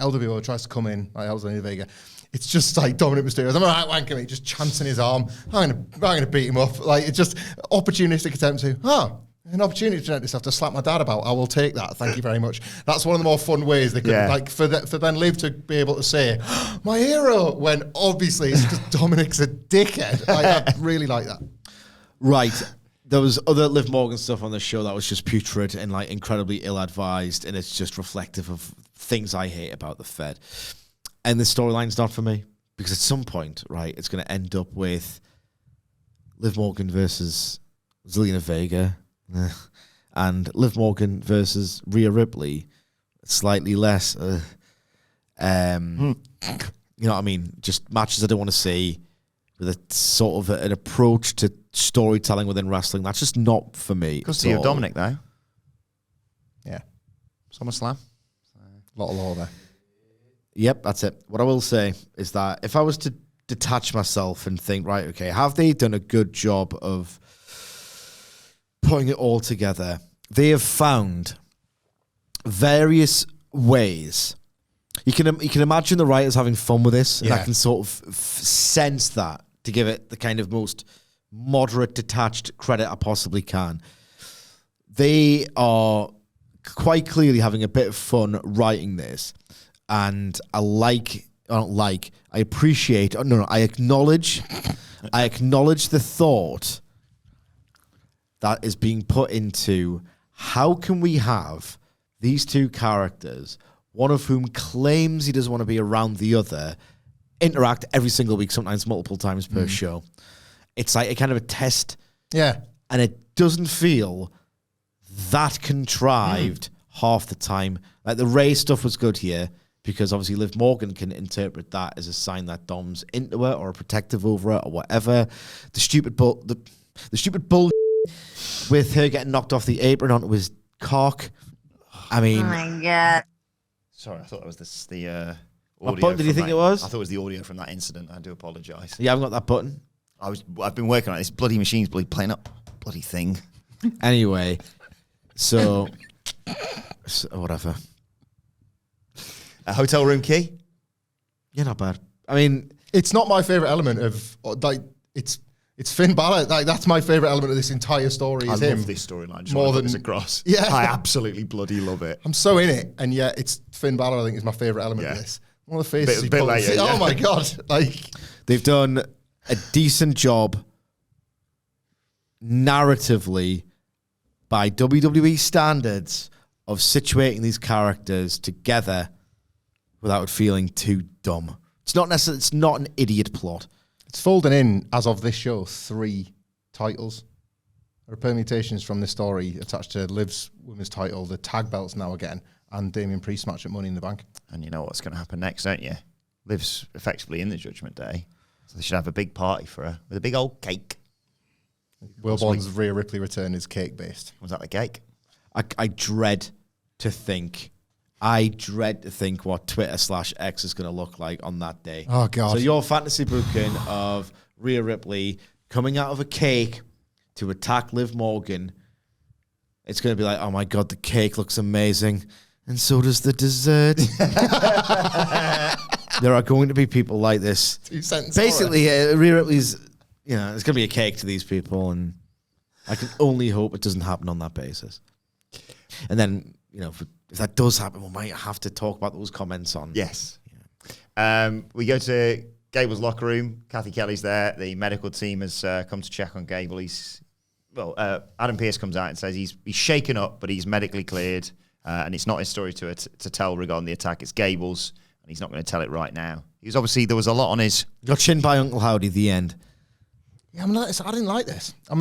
LWO tries to come in, like Zelina Vega, it's just like Dominik Mysterio, I'm right wanking me, just chancing his arm, I'm gonna beat him up. Like, it's just opportunistic attempt to, an opportunity to present yourself to slap my dad about. I will take that. Thank you very much. That's one of the more fun ways they could, like, for then Liv to be able to say, my hero, when obviously it's because Dominik's a dickhead. I really like that. Right. There was other Liv Morgan stuff on the show that was just putrid and like incredibly ill-advised, and it's just reflective of things I hate about the Fed. And the storyline's not for me, because at some point, right, it's going to end up with Liv Morgan versus Zelina Vega, and Liv Morgan versus Rhea Ripley, slightly less. You know what I mean? Just matches I don't want to see, with a sort of an approach to storytelling within wrestling. That's just not for me. Because of Dominik, though. Yeah. SummerSlam. A lot of law there. Yep, that's it. What I will say is that if I was to detach myself and think, right, okay, have they done a good job of putting it all together? They have found various ways. You can imagine the writers having fun with this, and I can sort of sense that, to give it the kind of most moderate, detached credit I possibly can. They are quite clearly having a bit of fun writing this, and I acknowledge the thought that is being put into how can we have these two characters, one of whom claims he doesn't want to be around the other, interact every single week, sometimes multiple times per show. It's like a kind of a test. Yeah. And it doesn't feel that contrived half the time. Like the Ray stuff was good here, because obviously Liv Morgan can interpret that as a sign that Dom's into her or protective over her or whatever. The stupid bull with her getting knocked off the apron onto his cock. I mean, Oh my God. Sorry, I thought that was the audio. what button did you from think that- it was? I thought it was the audio from that incident. I do apologise. You haven't got that button. I've been working on it. This bloody machine's playing up bloody thing. Anyway, so whatever. A hotel room key. You're not bad. I mean, It's not my favorite element of, like, it's Finn Balor. Like, that's my favorite element of this entire story. I Is love him. this storyline. Just More more than- than across. Yeah. I absolutely bloody love it. I'm so in it, and yet it's Finn Balor. I think is my favorite element of Yeah. this. One of the faces. Bit he pulls. later, Oh yeah. my God! Like, they've done a decent job narratively by WWE standards of situating these characters together without it feeling too dumb. It's not necessarily, it's not an idiot plot. it's folding in as of this show 3 titles. There are permutations from this story attached to Liv's women's title, the tag belts now again, and Damian Priest match at Money in the Bank. And you know what's going to happen next, don't you? Liv's effectively in the Judgment Day. So they should have a big party for her with a big old cake. Wilborn's Rhea Ripley return is cake based. Was that the cake? I dread to think what Twitter/X is going to look like on that day. Oh, God. So your fantasy booking of Rhea Ripley coming out of a cake to attack Liv Morgan, it's going to be like, oh my God, the cake looks amazing. And so does the dessert. There are going to be people like this. 2 sentences. Basically, Rhea Ripley's, it's going to be a cake to these people, and I can only hope it doesn't happen on that basis. And then, if that does happen, we might have to talk about those comments on. Yes. We go to Gable's locker room. Kathy Kelly's there. The medical team has come to check on Gable. Adam Pearce comes out and says he's shaken up, but he's medically cleared, and it's not his story to tell regarding the attack. It's Gable's, and he's not going to tell it right now. There was a lot on his. Got chinned by Uncle Howdy, the end. Yeah, I didn't like this. I'm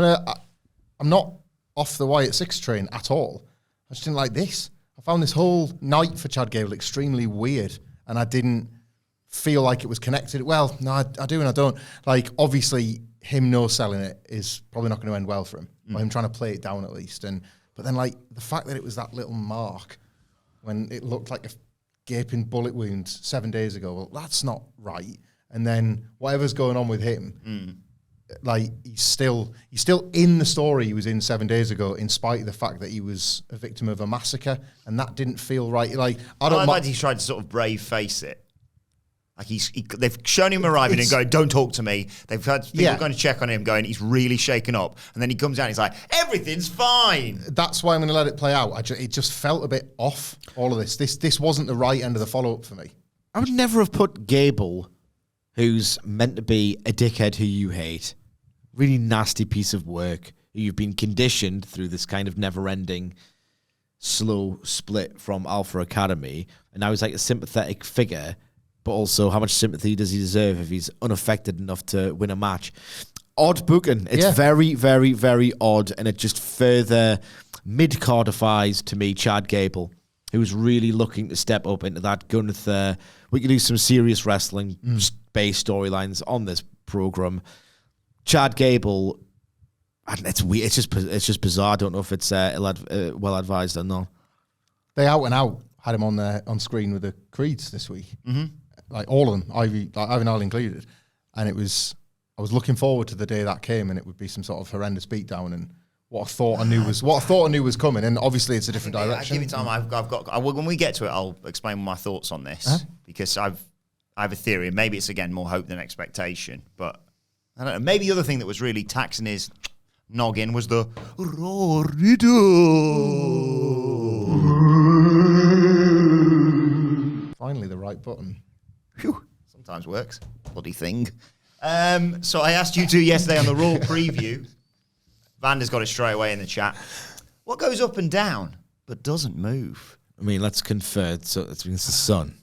not off the Wyatt 6 train at all. I just didn't like this. I found this whole night for Chad Gable extremely weird, and I didn't feel like it was connected. Well, no, I do and I don't. Like, obviously, him no-selling it is probably not going to end well for him, or him trying to play it down at least. But then, like, the fact that it was that little mark when it looked like a gaping bullet wound 7 days ago, well, that's not right. And then whatever's going on with him, like, he's still in the story he was in 7 days ago, in spite of the fact that he was a victim of a massacre, and that didn't feel right. Like, I don't I mi- like he tried to sort of brave face it. Like they've shown him arriving and going, don't talk to me. They've had people going to check on him going, he's really shaken up. And then he comes out and he's like, everything's fine. That's why I'm going to let it play out. It just felt a bit off, all of this. This wasn't the right end of the follow-up for me. I would never have put Gable, who's meant to be a dickhead who you hate, really nasty piece of work, who you've been conditioned through this kind of never-ending slow split from Alpha Academy. And now he's like a sympathetic figure. But also, how much sympathy does he deserve if he's unaffected enough to win a match? Odd booking. It's very, very, very odd, and it just further mid-cardifies to me Chad Gable, who's really looking to step up into that Gunther. We can do some serious wrestling-based storylines on this program. Chad Gable, it's weird. It's just bizarre. I don't know if it's well advised or not. They out and out had him on screen with the Creeds this week. Mm-hmm. Like all of them, Ivan Isle included. And I was looking forward to the day that came, and it would be some sort of horrendous beatdown. And what I thought I knew was coming. And obviously, it's a different direction. Give me time. I've got. When we get to it, I'll explain my thoughts on this because I have a theory. Maybe it's again more hope than expectation, but I don't know. Maybe the other thing that was really taxing his noggin was the Raw Riddle. Finally, the right button. Whew, sometimes works. Bloody thing. So I asked you two yesterday on the Raw preview. Vander's got it straight away in the chat. What goes up and down but doesn't move? I mean, let's confer. So it's the sun.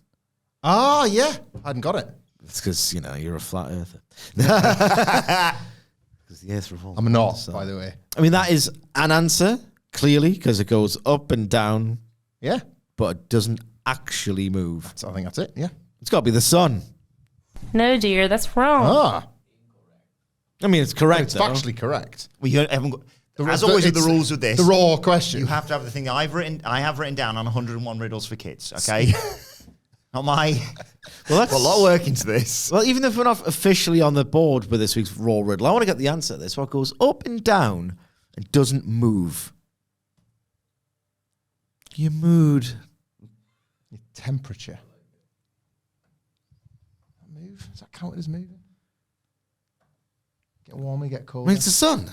Ah, yeah. I hadn't got it. It's because, you're a flat earther. Because the earth revolves. I'm not, by the way. I mean, that is an answer, clearly, because it goes up and down. Yeah. But it doesn't actually move. I think that's it, yeah. It's got to be the sun. No, dear, that's wrong. Ah. I mean, it's correct, It's factually correct. Well, you haven't got, as always with the rules with this. The Raw question. You have to have the thing I have written down on 101 riddles for kids, okay? Not my... Well, that's a lot of work into this. Well, even if we're not officially on the board with this week's Raw Riddle, I want to get the answer to this. What goes up and down and doesn't move? Your mood. Your temperature. Move? Is that counted as moving? Get warmer, get colder. I mean, it's the sun.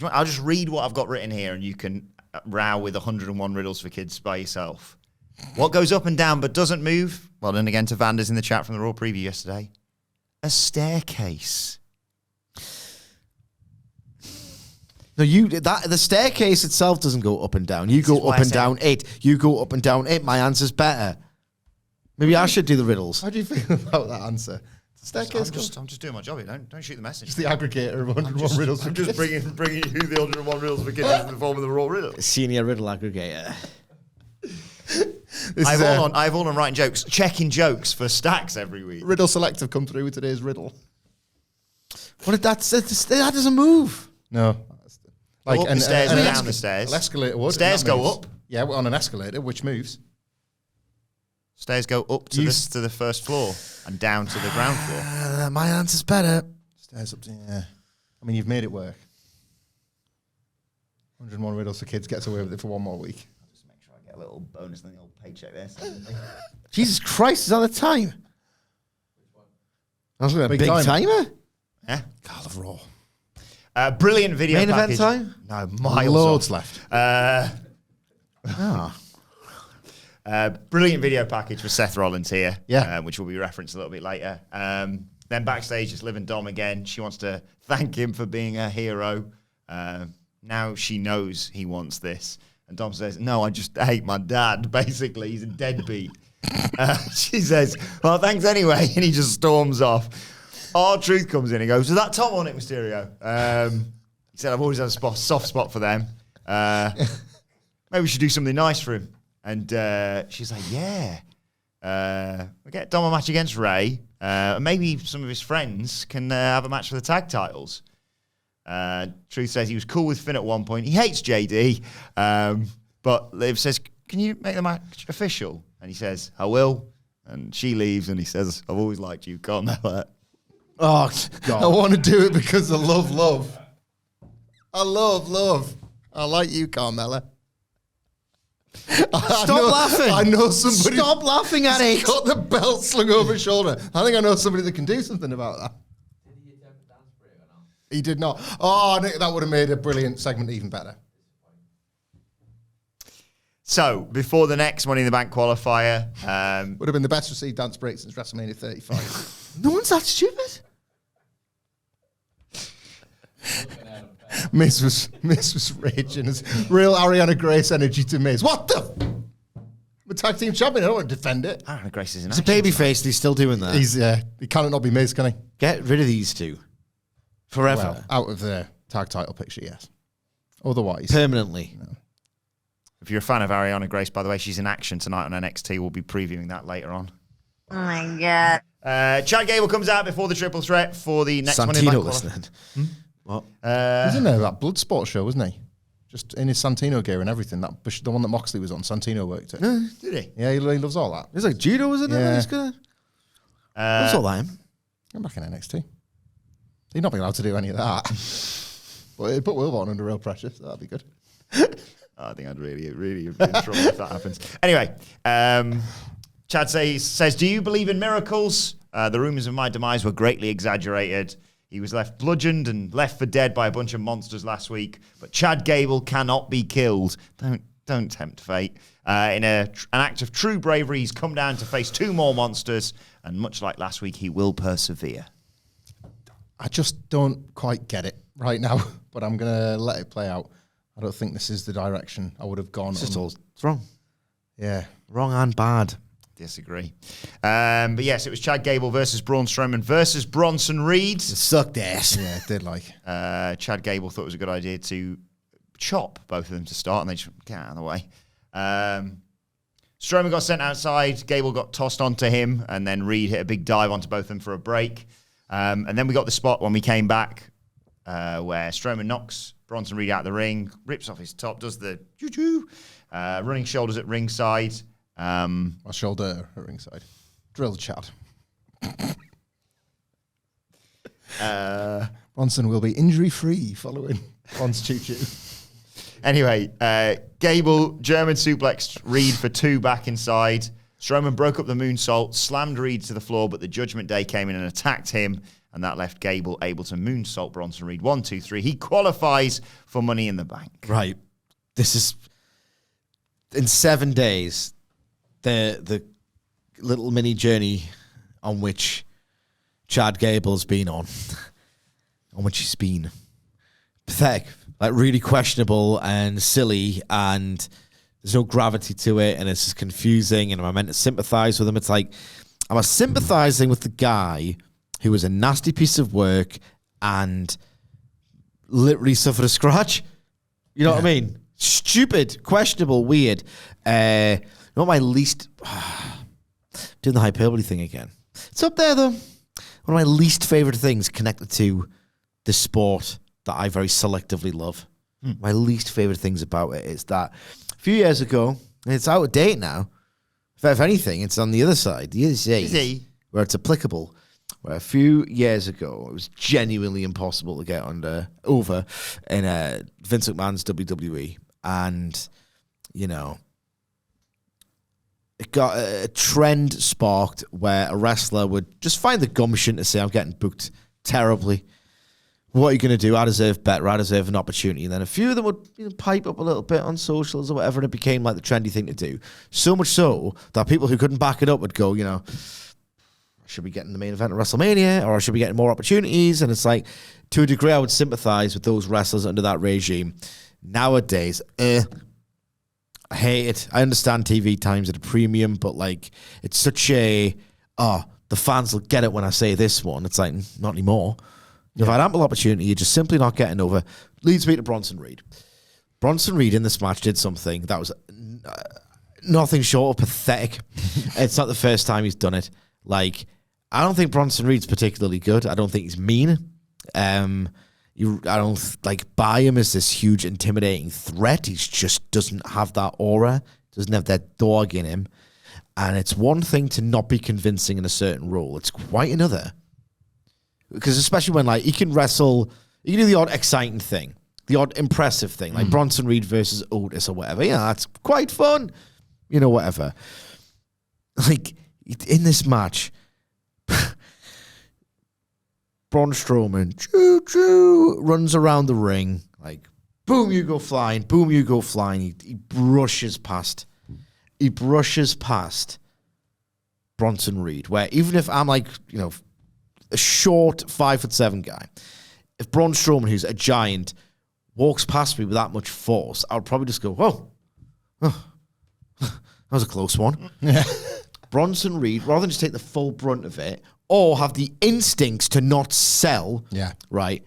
I'll just read what I've got written here and you can row with 101 riddles for kids by yourself. What goes up and down but doesn't move? Well, then again to Vander's in the chat from the Raw preview yesterday. A staircase. No, the staircase itself doesn't go up and down. You go up and down it. You go up and down it. My answer's better. Maybe I should do the riddles. How do you feel about that answer? Staircase. I'm just doing my job here. Don't shoot the message. Just the aggregator of 101 riddles. I'm just bringing you the 101 riddles for kids in the form of the Raw riddle. Senior riddle aggregator. I have all on writing jokes, checking jokes for stacks every week. Riddle Select have come through with today's riddle. What that doesn't move. No. Like up the stairs and down the stairs. An escalator would. Stairs go up. Yeah, on an escalator, which moves. Stairs go up to the first floor and down to the ground floor. My answer's better. Stairs up to, yeah. I mean, you've made it work. 101 riddles for kids gets away with it for one more week. I'll just make sure I get a little bonus than the old paycheck there. Jesus Christ, is that the time? That's a big timer? Yeah. God of Raw. Brilliant video Main package. event time? No, miles Loads off. left. Brilliant video package for Seth Rollins here, yeah, which will be referenced a little bit later. Then backstage, it's Liv and Dom again. She wants to thank him for being a hero. Now she knows he wants this. And Dom says, no, I just hate my dad. Basically, he's a deadbeat. She says, well, thanks anyway. And he just storms off. R-Truth comes in and goes, is that Tom on it, Mysterio? He said, I've always had a soft spot for them. Maybe we should do something nice for him. And she's like, yeah. We'll get Dom a match against Ray. Maybe some of his friends can have a match for the tag titles. Truth says he was cool with Finn at one point. He hates JD. But Liv says, can you make the match official? And he says, I will. And she leaves and he says, I've always liked you, Carmella. Oh, God. I want to do it because I love love. I love love. I like you, Carmella. Stop laughing. I know somebody. Stop laughing at it. Got the belt slung over his shoulder. I think I know somebody that can do something about that. Did he attempt a dance break or not? He did not. Oh, Nick, that would have made a brilliant segment even better. So, before the next Money in the Bank qualifier, Would have been the best received dance break since WrestleMania 35. No one's that stupid. Miz was raging. It's real Ariana Grace energy to Miz. What the? I'm a tag team champion. I don't want to defend it. Aaron Grace is in He's a action. baby face and he's still doing that. He cannot not be Miz, can he? Get rid of these two. Forever. Well, out of the tag title picture, yes. Otherwise, Permanently. If you're a fan of Ariana Grace, by the way, she's in action tonight on NXT. We'll be previewing that later on. Oh my god. Chad Gable comes out before the triple threat for the next Money in the Santino Bank listening. What? he's in there that Bloodsport show, wasn't he? Just in his Santino gear and everything. That the one that Moxley was on, Santino worked it. Did he? Yeah, he loves all that. It's like judo, isn't it? Yeah. He's gonna. That's all that him. I'm back in NXT. He's not being allowed to do any of that. But it'd put Wilborn under real pressure, so that'd be good. I think I'd really be in trouble if that happens. Anyway, Chad says, do you believe in miracles? The rumors of my demise were greatly exaggerated. He was left bludgeoned and left for dead by a bunch of monsters last week. But Chad Gable cannot be killed. Don't tempt fate. In an act of true bravery, he's come down to face 2 more monsters. And much like last week, he will persevere. I just don't quite get it right now, but I'm going to let it play out. I don't think this is the direction I would have gone. It's wrong. Yeah. Wrong and bad. Disagree. But yes, it was Chad Gable versus Braun Strowman versus Bronson Reed. Sucked ass. Yeah, it did like. Chad Gable thought it was a good idea to chop both of them to start, and they just get out of the way. Strowman got sent outside. Gable got tossed onto him, and then Reed hit a big dive onto both of them for a break. And then we got the spot when we came back where Strowman knocks Bronson Reed out of the ring, rips off his top, does the choo-choo, running shoulders at ringside. My shoulder at ringside. Drill Chad. Bronson will be injury-free following Bron's choo-choo. Anyway, Gable German suplexed Reed for 2 back inside. Strowman broke up the moonsault, slammed Reed to the floor, but the Judgment Day came in and attacked him, and that left Gable able to moonsault Bronson Reed. 1, 2, 3. He qualifies for Money in the Bank. Right. This is in 7 days. The little mini journey on which Chad Gable's been on which he's been pathetic, like really questionable and silly, and there's no gravity to it, and it's just confusing. And am I meant to sympathize with him? It's like, am I sympathizing with the guy who was a nasty piece of work and literally suffered a scratch? You know what I mean? Stupid, questionable, weird. Not my least. Doing the hyperbole thing again. It's up there though. One of my least favorite things connected to the sport that I very selectively love. My least favorite things about it is that a few years ago, and it's out of date now. If anything, it's on the other side, the other side, where it's applicable. Where a few years ago, it was genuinely impossible to get over in Vince McMahon's WWE, and you know. It got a trend sparked where a wrestler would just find the gumption to say, I'm getting booked terribly. What are you going to do? I deserve better. I deserve an opportunity. And then a few of them would pipe up a little bit on socials or whatever, and it became like the trendy thing to do. So much so that people who couldn't back it up would go, I should be getting the main event at WrestleMania, or I should be getting more opportunities. And it's like, to a degree, I would sympathize with those wrestlers under that regime. Nowadays, I hate it. I understand TV times at a premium, but like it's such a the fans will get it when I say this one. It's like, not anymore. You've had ample opportunity, you're just simply not getting over. Leads me to Bronson Reed. Bronson Reed in this match did something that was nothing short of pathetic. It's not the first time he's done it. Like, I don't think Bronson Reed's particularly good. I don't think he's mean. I don't buy him as this huge intimidating threat. He just doesn't have that aura, doesn't have that dog in him. And it's one thing to not be convincing in a certain role. It's quite another. Because especially when he can wrestle, he can do the odd exciting thing. the odd impressive thing, like Bronson Reed versus Otis or whatever. Yeah, that's quite fun. You know, whatever. Like, in this match, Braun Strowman, choo-choo, runs around the ring, like, boom, you go flying, boom, you go flying. He brushes past Bronson Reed, where even if I'm like, you know, a short 5'7" guy, if Braun Strowman, who's a giant, walks past me with that much force, I would probably just go, whoa, that was a close one. Yeah. Bronson Reed, rather than just take the full brunt of it, or have the instincts to not sell, right?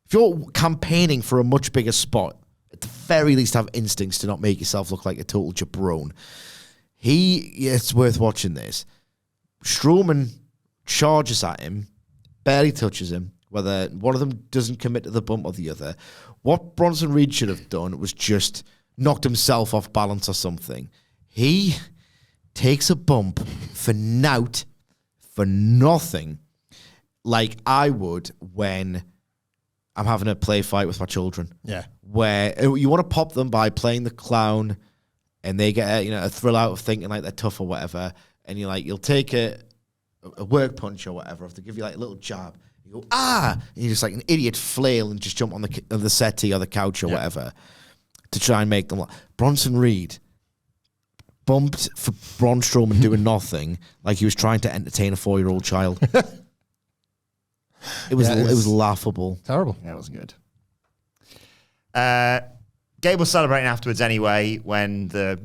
If you're campaigning for a much bigger spot, at the very least have instincts to not make yourself look like a total jabron. It's worth watching this. Strowman charges at him, barely touches him, whether one of them doesn't commit to the bump or the other. What Bronson Reed should have done was just knocked himself off balance or something. He takes a bump for nothing, like I would when I'm having a play fight with my children. Yeah. Where you want to pop them by playing the clown and they get a thrill out of thinking like they're tough or whatever. And you'll take a work punch or whatever. If they give you like a little jab, you go, and you're just like an idiot flail and just jump on the settee or the couch or whatever to try and make them laugh. Bronson Reed bumped for Braun Strowman doing nothing, like he was trying to entertain a 4-year-old child. It was laughable. Terrible. Yeah, it was good. Gable's celebrating afterwards anyway when the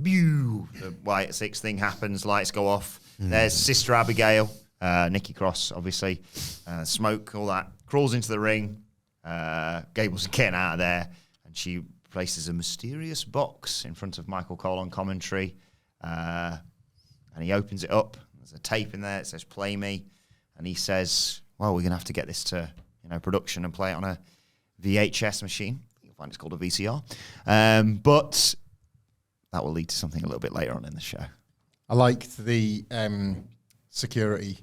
Wyatt 6 thing happens, lights go off. There's Sister Abigail, Nikki Cross, obviously, smoke, all that, crawls into the ring. Gable's getting out of there, and she places a mysterious box in front of Michael Cole on commentary. And he opens it up. There's a tape in there. It says, "Play me." And he says, well, we're going to have to get this to production and play it on a VHS machine. You'll find it's called a VCR. But that will lead to something a little bit later on in the show. I liked the security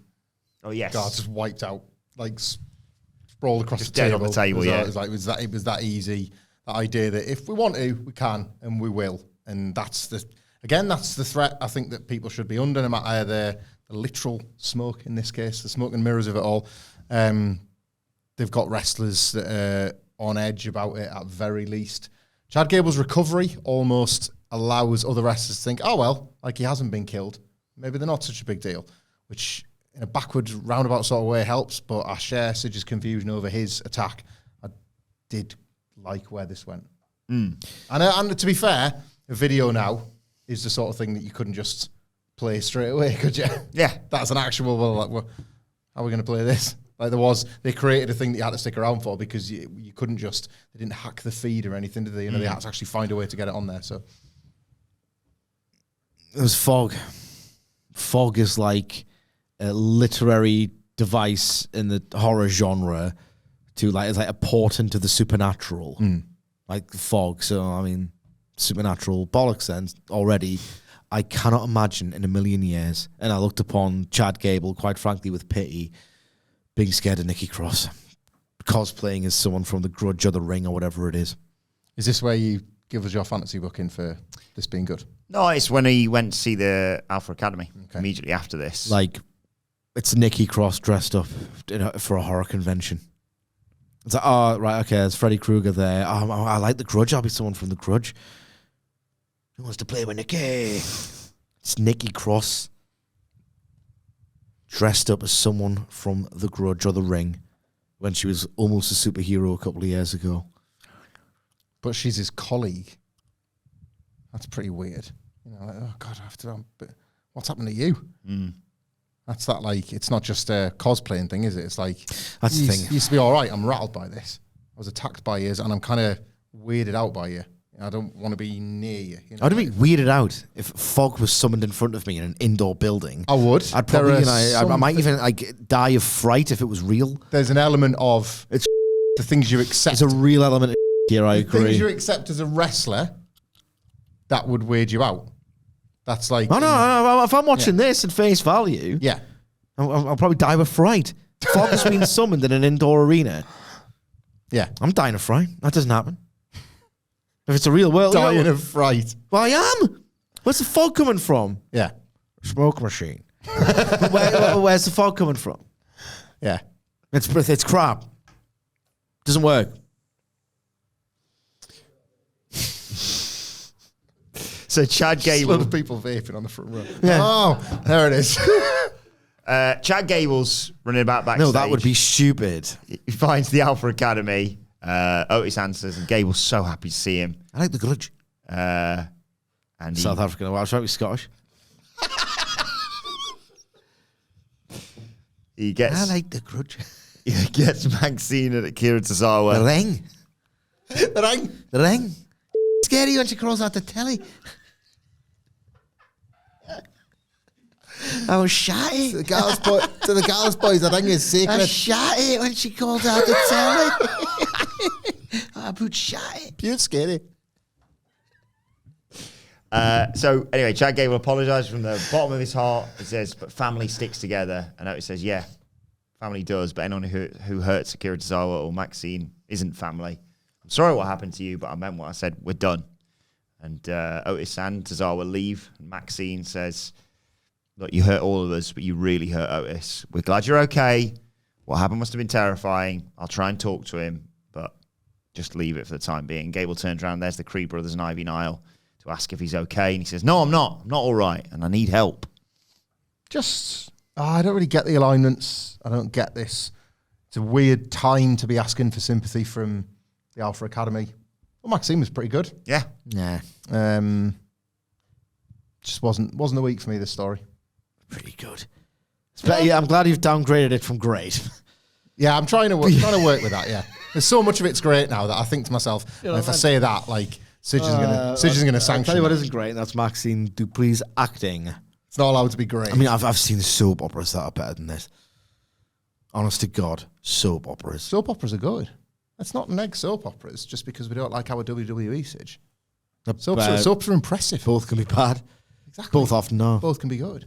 guards just wiped out, like sprawled across just the dead table. on the table, It was that easy. The idea that if we want to, we can, and we will. And that's the threat I think that people should be under, no matter the literal smoke in this case, the smoke and mirrors of it all. They've got wrestlers that are on edge about it at very least. Chad Gable's recovery almost allows other wrestlers to think, oh, well, like he hasn't been killed. Maybe they're not such a big deal, which in a backward, roundabout sort of way helps, but I share Sidge's confusion over his attack. I did like where this went. And to be fair, a video now is the sort of thing that you couldn't just play straight away, could you? Yeah. That's an actual, how are we going to play this? Like they created a thing that you had to stick around for because you couldn't just, they didn't hack the feed or anything, did they? They had to actually find a way to get it on there, so. It was fog. Fog is like a literary device in the horror genre it's like a portent to the supernatural. Like fog. So, I mean, supernatural bollocks then already. I cannot imagine in a million years, and I looked upon Chad Gable, quite frankly, with pity, being scared of Nikki Cross, cosplaying as someone from The Grudge or The Ring or whatever it is. Is this where you give us your fantasy booking for this being good? No, it's when he went to see the Alpha Academy immediately after this. Like, it's Nikki Cross dressed up for a horror convention. It's like, oh, right, okay, there's Freddy Krueger there. Oh, I like The Grudge. I'll be someone from The Grudge. Who wants to play with Nikki? It's Nikki Cross dressed up as someone from The Grudge or The Ring when she was almost a superhero a couple of years ago. But she's his colleague. That's pretty weird. Oh God, but what's happened to you? That's that, like, it's not just a cosplaying thing, is it? It's like, that's the thing. Used to be all right. I'm rattled by this. I was attacked by you, and I'm kind of weirded out by you. I don't want to be near you. I'd be weirded out if fog was summoned in front of me in an indoor building. I would. I'd probably, I might even die of fright if it was real. There's an element of the things you accept. It's a real element of here, I agree. Things you accept as a wrestler that would weird you out. That's like... No, if I'm watching this at face value, I'll probably die with fright. Fog has been summoned in an indoor arena. Yeah. I'm dying of fright. That doesn't happen. If it's a real world, dying of fright. Well, I am. Where's the fog coming from? Yeah. Smoke machine. Where's the fog coming from? Yeah. It's crap. Doesn't work. So Chad A Gable. lot of people vaping on the front row. Yeah. Oh, there it is. Chad Gable's running about backstage. No, that would be stupid. He finds the Alpha Academy. Otis answers, and Gable's so happy to see him. I like the grudge. And he, South African. Well, I was trying to be Scottish. he gets I like the grudge. he gets Maxine and Akira The Tozawa. ring. The ring. The ring. Scary when she crawls out the telly. I was shy. To the girls' boys, the ring is I sacred. shot it when she called out the telly. I put shot it. Pure scary. So anyway, Chad Gable apologizes from the bottom of his heart. He says, but family sticks together. And Otis says, yeah, family does, but anyone who hurts Akira Tozawa or Maxine isn't family. I'm sorry what happened to you, but I meant what I said. We're done. And Otis and Tozawa leave. And Maxine says, look, you hurt all of us, but you really hurt Otis. We're glad you're okay. What happened must have been terrifying. I'll try and talk to him, but just leave it for the time being. Gable turns around. There's the Creed brothers and Ivy Nile to ask if he's okay. And he says, no, I'm not. I'm not all right. And I need help. I don't really get the alignments. I don't get this. It's a weird time to be asking for sympathy from the Alpha Academy. Well, Maxine was pretty good. Yeah. Nah. Just wasn't a week for me, this story. Pretty good. Yeah, I'm glad you've downgraded it from great. Yeah, I'm trying to work with that, yeah. There's so much of it's great now that I think to myself, if I say that, like, Sidge's gonna sanction I'll tell you what it. isn't great, and that's Maxine Dupree's acting. It's not allowed to be great. I mean, I've seen soap operas that are better than this. Honest to God, soap operas. soap operas are good. Let's not neg soap operas just because we don't like our WWE, Sidge. Soaps are impressive. Both can be bad. Exactly. Both often are. Both can be good.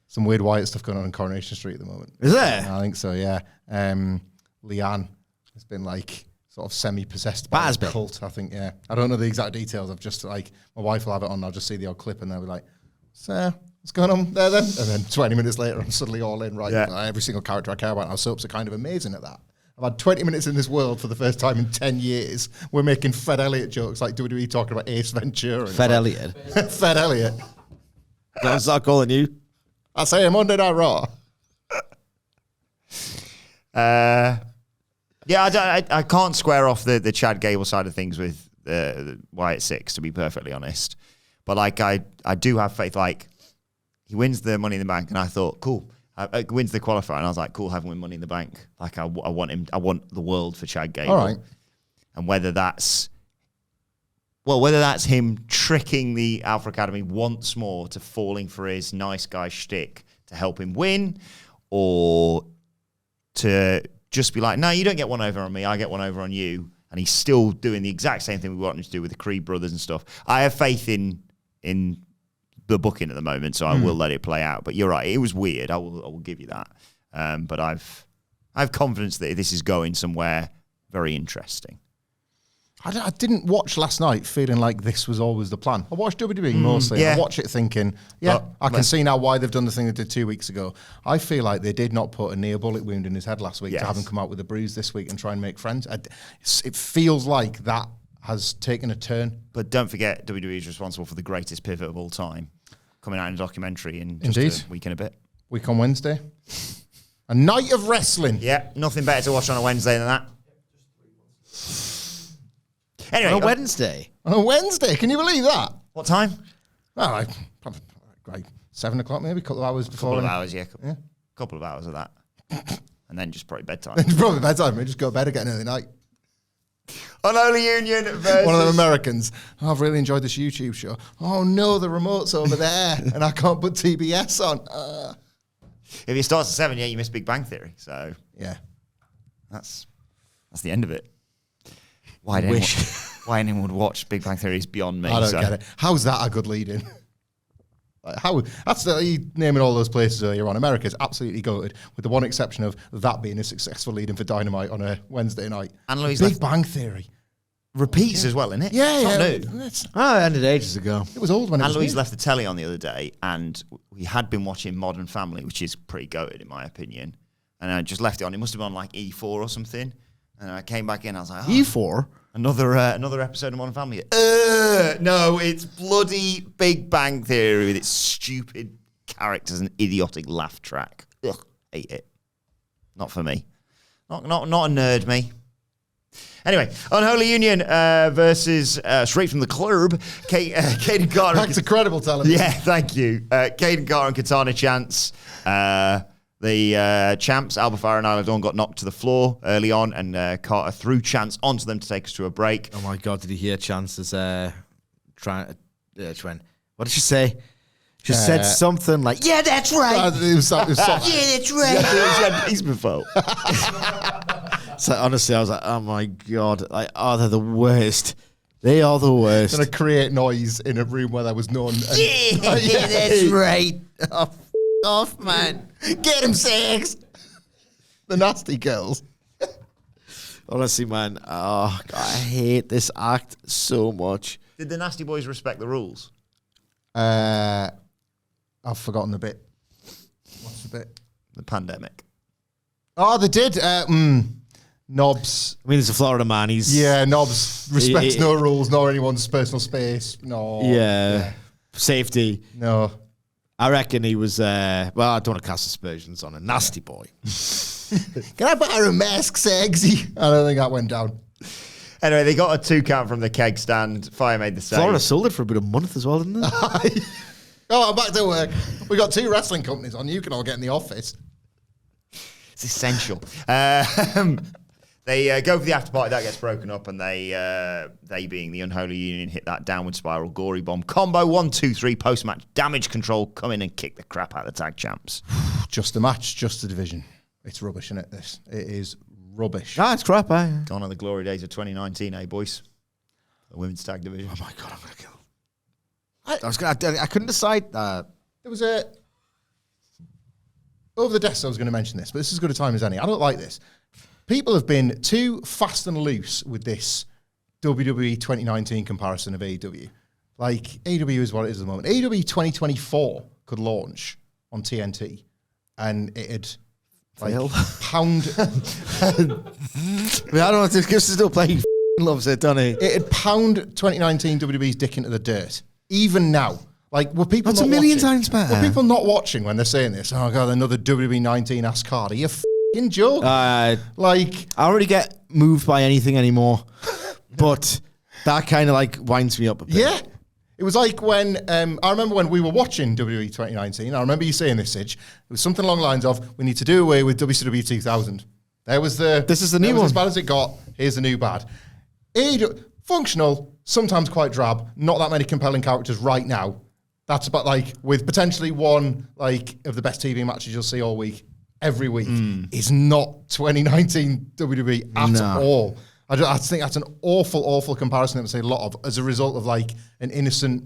Some weird Wyatt stuff going on in Coronation Street at the moment. Is there? I think so, yeah. Leanne has been like sort of semi-possessed by a Basby. cult, I think, yeah. I don't know the exact details. I've just like, my wife will have it on, I'll just see the odd clip and they'll be like, so what's going on there then? And then 20 minutes later, I'm suddenly all in, right? Yeah. Every single character I care about. Our soaps are kind of amazing at that. I've had 20 minutes in this world for the first time in 10 years. We're making Fred Elliott jokes like WWE talking about Ace Ventura. Fed Elliott. Fred Elliott. Don't start calling you. I say him Monday Night Raw. Yeah, I can't square off the Chad Gable side of things with the Wyatt Six, to be perfectly honest. But like, I do have faith. Like, he wins the Money in the Bank, and I thought, cool. Wins the qualifier, and I was like, cool, have him win Money in the Bank. Like, I want him. I want the world for Chad Gable. All right. And whether that's him tricking the Alpha Academy once more to falling for his nice guy shtick to help him win, or to just be like, no, you don't get one over on me, I get one over on you. And he's still doing the exact same thing we want him to do with the Creed brothers and stuff. I have faith in the booking at the moment, so I will let it play out. But you're right, it was weird. I will give you that. But I have confidence that this is going somewhere very interesting. I didn't watch last night feeling like this was always the plan. I watched WWE mostly. yeah. I watch it thinking, I can see now why they've done the thing they did 2 weeks ago. I feel like they did not put a near bullet wound in his head last week to have him come out with a bruise this week and try and make friends. It feels like that has taken a turn. But don't forget, WWE is responsible for the greatest pivot of all time, coming out in a documentary in just Indeed. a week and a bit. Week on Wednesday. A night of wrestling. Yeah, nothing better to watch on a Wednesday than that. Anyway, On a Wednesday. On a Wednesday, can you believe that? what time? Well, like 7 o'clock maybe, a couple of hours before. Couple of hours, yeah. Couple of hours of that. And then just probably bedtime. It's probably bedtime. We just go to bed again early night. Unholy Union versus... One of them Americans. Oh, I've really enjoyed this YouTube show. Oh no, the remote's over there and I can't put TBS on. If it starts at 7, yeah, you miss Big Bang Theory. So Yeah. that's the end of it. Why anyone would watch Big Bang Theory is beyond me. I don't get it. How's that a good lead-in? That's you naming all those places earlier on. America's absolutely goated, with the one exception of that being a successful lead-in for Dynamite on a Wednesday night. And Louise Big left- Bang Theory. repeats as well, isn't it? Yeah, It's not yeah. new. It ended ages ago. It was old when it And was Louise new. left the telly on the other day, and we had been watching Modern Family, which is pretty goated in my opinion. And I just left it on. It must have been on like E4 or something. And I came back in. I was like, E4. Another episode of Modern Family. No, it's bloody Big Bang Theory with its stupid characters and idiotic laugh track. Ugh, hate it. Not for me. Not a nerd, me. Anyway, Unholy Union versus straight from the club, Kayden Carter. Back to credible television. Yeah, thank you. Kayden Carter and Katana Chance. The champs, Alba Fyre and Isla Dawn, got knocked to the floor early on, and Carter threw Chance onto them to take us to a break. Oh my God, did you hear Chance's trying? What did she say? She said something like, "Yeah, that's right." It was Yeah, that's right. He's before. So honestly, I was like, "Oh my God, like, oh, they're the worst. They are the worst." Going to create noise in a room where there was none. Yeah, that's right. Oh, off, man. Get him, Sex. The nasty girls. Honestly, man, oh God, I hate this act so much. Did the Nasty Boys respect the rules? I've forgotten the bit. What's the bit? The pandemic. Oh, they did. Knobs. I mean, he's a Florida man. He's Knobs respects no rules, nor anyone's personal space. No. yeah. Safety. No. I reckon he was. Well, I don't want to cast aspersions on a nasty boy. Can I borrow a mask, sexy? I don't think that went down. Anyway, they got a 2 count from the keg stand. Fire made the save. Florida sold it for about a month as well, didn't they? Oh, I'm back to work. We got 2 wrestling companies on. You can all get in the office. It's essential. They go for the after party, that gets broken up, and they being the Unholy Union, hit that downward spiral gory bomb combo. 1, 2, 3 post match damage control come in and kick the crap out of the tag champs. Just a match, just a division. It's rubbish, isn't it? This it is rubbish. It's crap, eh? Gone are the glory days of 2019, eh, boys? The women's tag division. Oh my God, I'm gonna kill. I couldn't decide that. There was a over the desk. I was going to mention this, but this is as good a time as any. I don't like this. People have been too fast and loose with this WWE 2019 comparison of AEW. Like, AEW is what it is at the moment. AEW 2024 could launch on TNT, and it'd like pound. I don't know if this kid's still playing. Loves it, doesn't he? It'd pound 2019 WWE's dick into the dirt. Even now. Like, were people That's not a million watching? times better. Were people not watching when they're saying this? Oh, God, another WWE 19 ass card. Are you f***ing joking? Like, I already get moved by anything anymore, but that kind of like winds me up a bit. yeah. It was like when, I remember when we were watching WWE 2019, I remember you saying this, Sidge. It was something along the lines of, we need to do away with WCW 2000. There was the... This is the new that was one. as bad as it got. Here's the new bad. Functional, sometimes quite drab, not that many compelling characters right now. That's about like, with potentially one like of the best TV matches you'll see all week, every week, is not 2019 WWE at all. I think that's an awful comparison that I would say a lot of as a result of like an innocent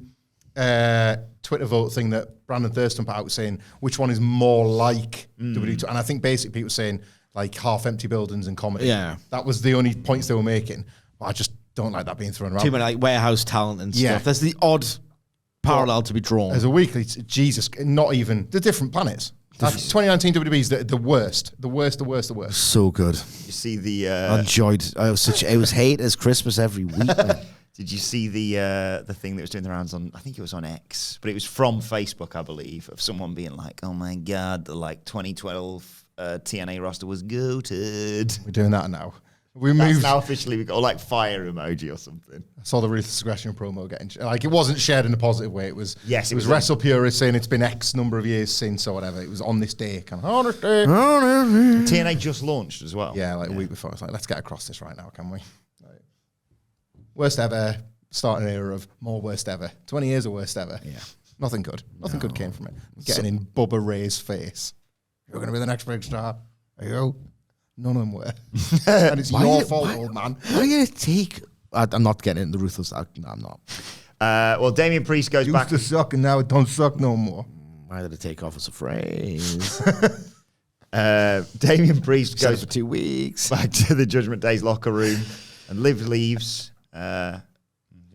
Twitter vote thing that Brandon Thurston put out saying which one is more like WWE. And I think basically people were saying like half empty buildings and comedy. Yeah. That was the only points they were making. I just don't like that being thrown around. Too many like warehouse talent and Yeah. stuff. There's the odd parallel to be drawn. As a weekly, Jesus, not even, the different planets. 2019 WWE is the worst. The worst. So good. You see the... I enjoyed. It was hate as Christmas every week. Man. Did you see the thing that was doing the rounds on? I think it was on X, but it was from Facebook, I believe, of someone being like, "Oh my God, the like 2012 TNA roster was goated." We're doing that now. We That's moved. now officially, we got like fire emoji or something. I saw the Ruthless Aggression promo getting like it wasn't shared in a positive way. It was Yes, it was it was Wrestle Purists saying it's been X number of years since or whatever. It was on this day, kind of on this day. TNA just launched as well. Yeah, like a week before. It's like, let's get across this right now, can we? Like, worst ever. Starting an era of more worst ever. 20 years of worst ever. Yeah. Nothing good. Nothing good came from it. Getting in Bubba Ray's face. You're going to be the next big star. Are you? None of them were. And it's your fault, old man. Why are you gonna take? I'm not getting in the ruthless. No, I'm not. Well, Damian Priest goes back. Used to suck and now it don't suck no more. Why did it take off as a phrase? Damian Priest Goes goes for 2 weeks. back to the Judgment Day's locker room, and Liv leaves.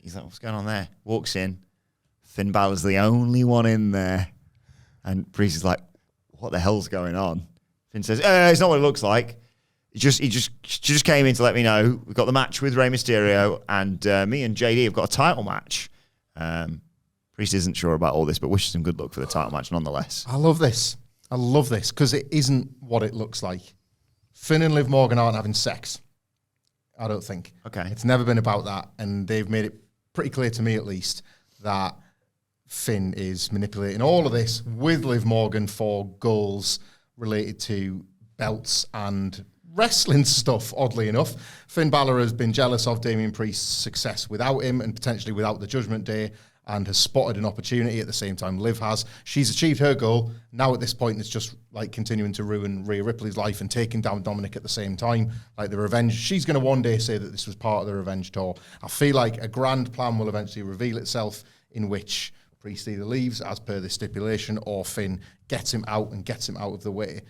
He's like, what's going on there? Walks in. Finn Balor's the only one in there. And Priest is like, what the hell's going on? Finn says, it's not what it looks like. He just came in to let me know. We've got the match with Rey Mysterio, and me and JD have got a title match. Priest isn't sure about all this, but wishes him good luck for the title match nonetheless. I love this because it isn't what it looks like. Finn and Liv Morgan aren't having sex. I don't think. Okay. It's never been about that, and they've made it pretty clear to me, at least, that Finn is manipulating all of this with Liv Morgan for goals related to belts and wrestling stuff, oddly enough. Finn Balor has been jealous of Damian Priest's success without him and potentially without the Judgment Day, and has spotted an opportunity at the same time Liv has. She's achieved her goal. Now at this point, it's just like continuing to ruin Rhea Ripley's life and taking down Dominik at the same time. Like the revenge. She's going to one day say that this was part of the revenge tour. I feel like a grand plan will eventually reveal itself in which Priest either leaves as per the stipulation or Finn gets him out and gets him out of the way.